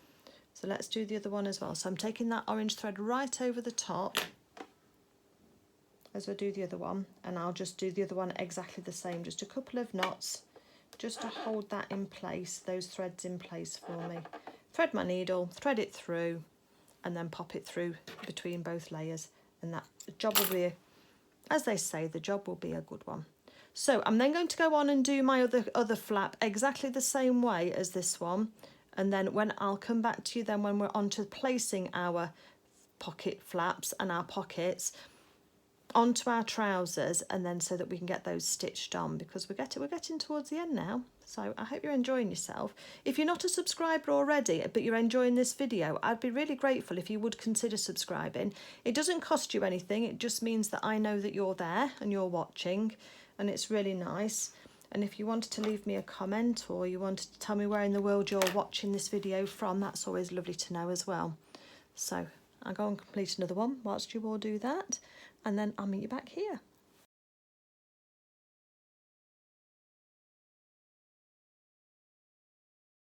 So let's do the other one as well. So I'm taking that orange thread right over the top as I do the other one, and I'll just do the other one exactly the same, just a couple of knots just to hold that in place, those threads in place for me. Thread my needle, thread it through, and then pop it through between both layers, and that job will be, as they say, the job will be a good one. So I'm then going to go on and do my other flap exactly the same way as this one, and then when I'll come back to you then when we're on to placing our pocket flaps and our pockets onto our trousers, and then so that we can get those stitched on, because we're getting towards the end now. So I hope you're enjoying yourself. If you're not a subscriber already but you're enjoying this video, I'd be really grateful if you would consider subscribing. It doesn't cost you anything, it just means that I know that you're there and you're watching, and it's really nice. And if you wanted to leave me a comment, or you wanted to tell me where in the world you're watching this video from, that's always lovely to know as well. So I'll go and complete another one whilst you all do that, and then I'll meet you back here.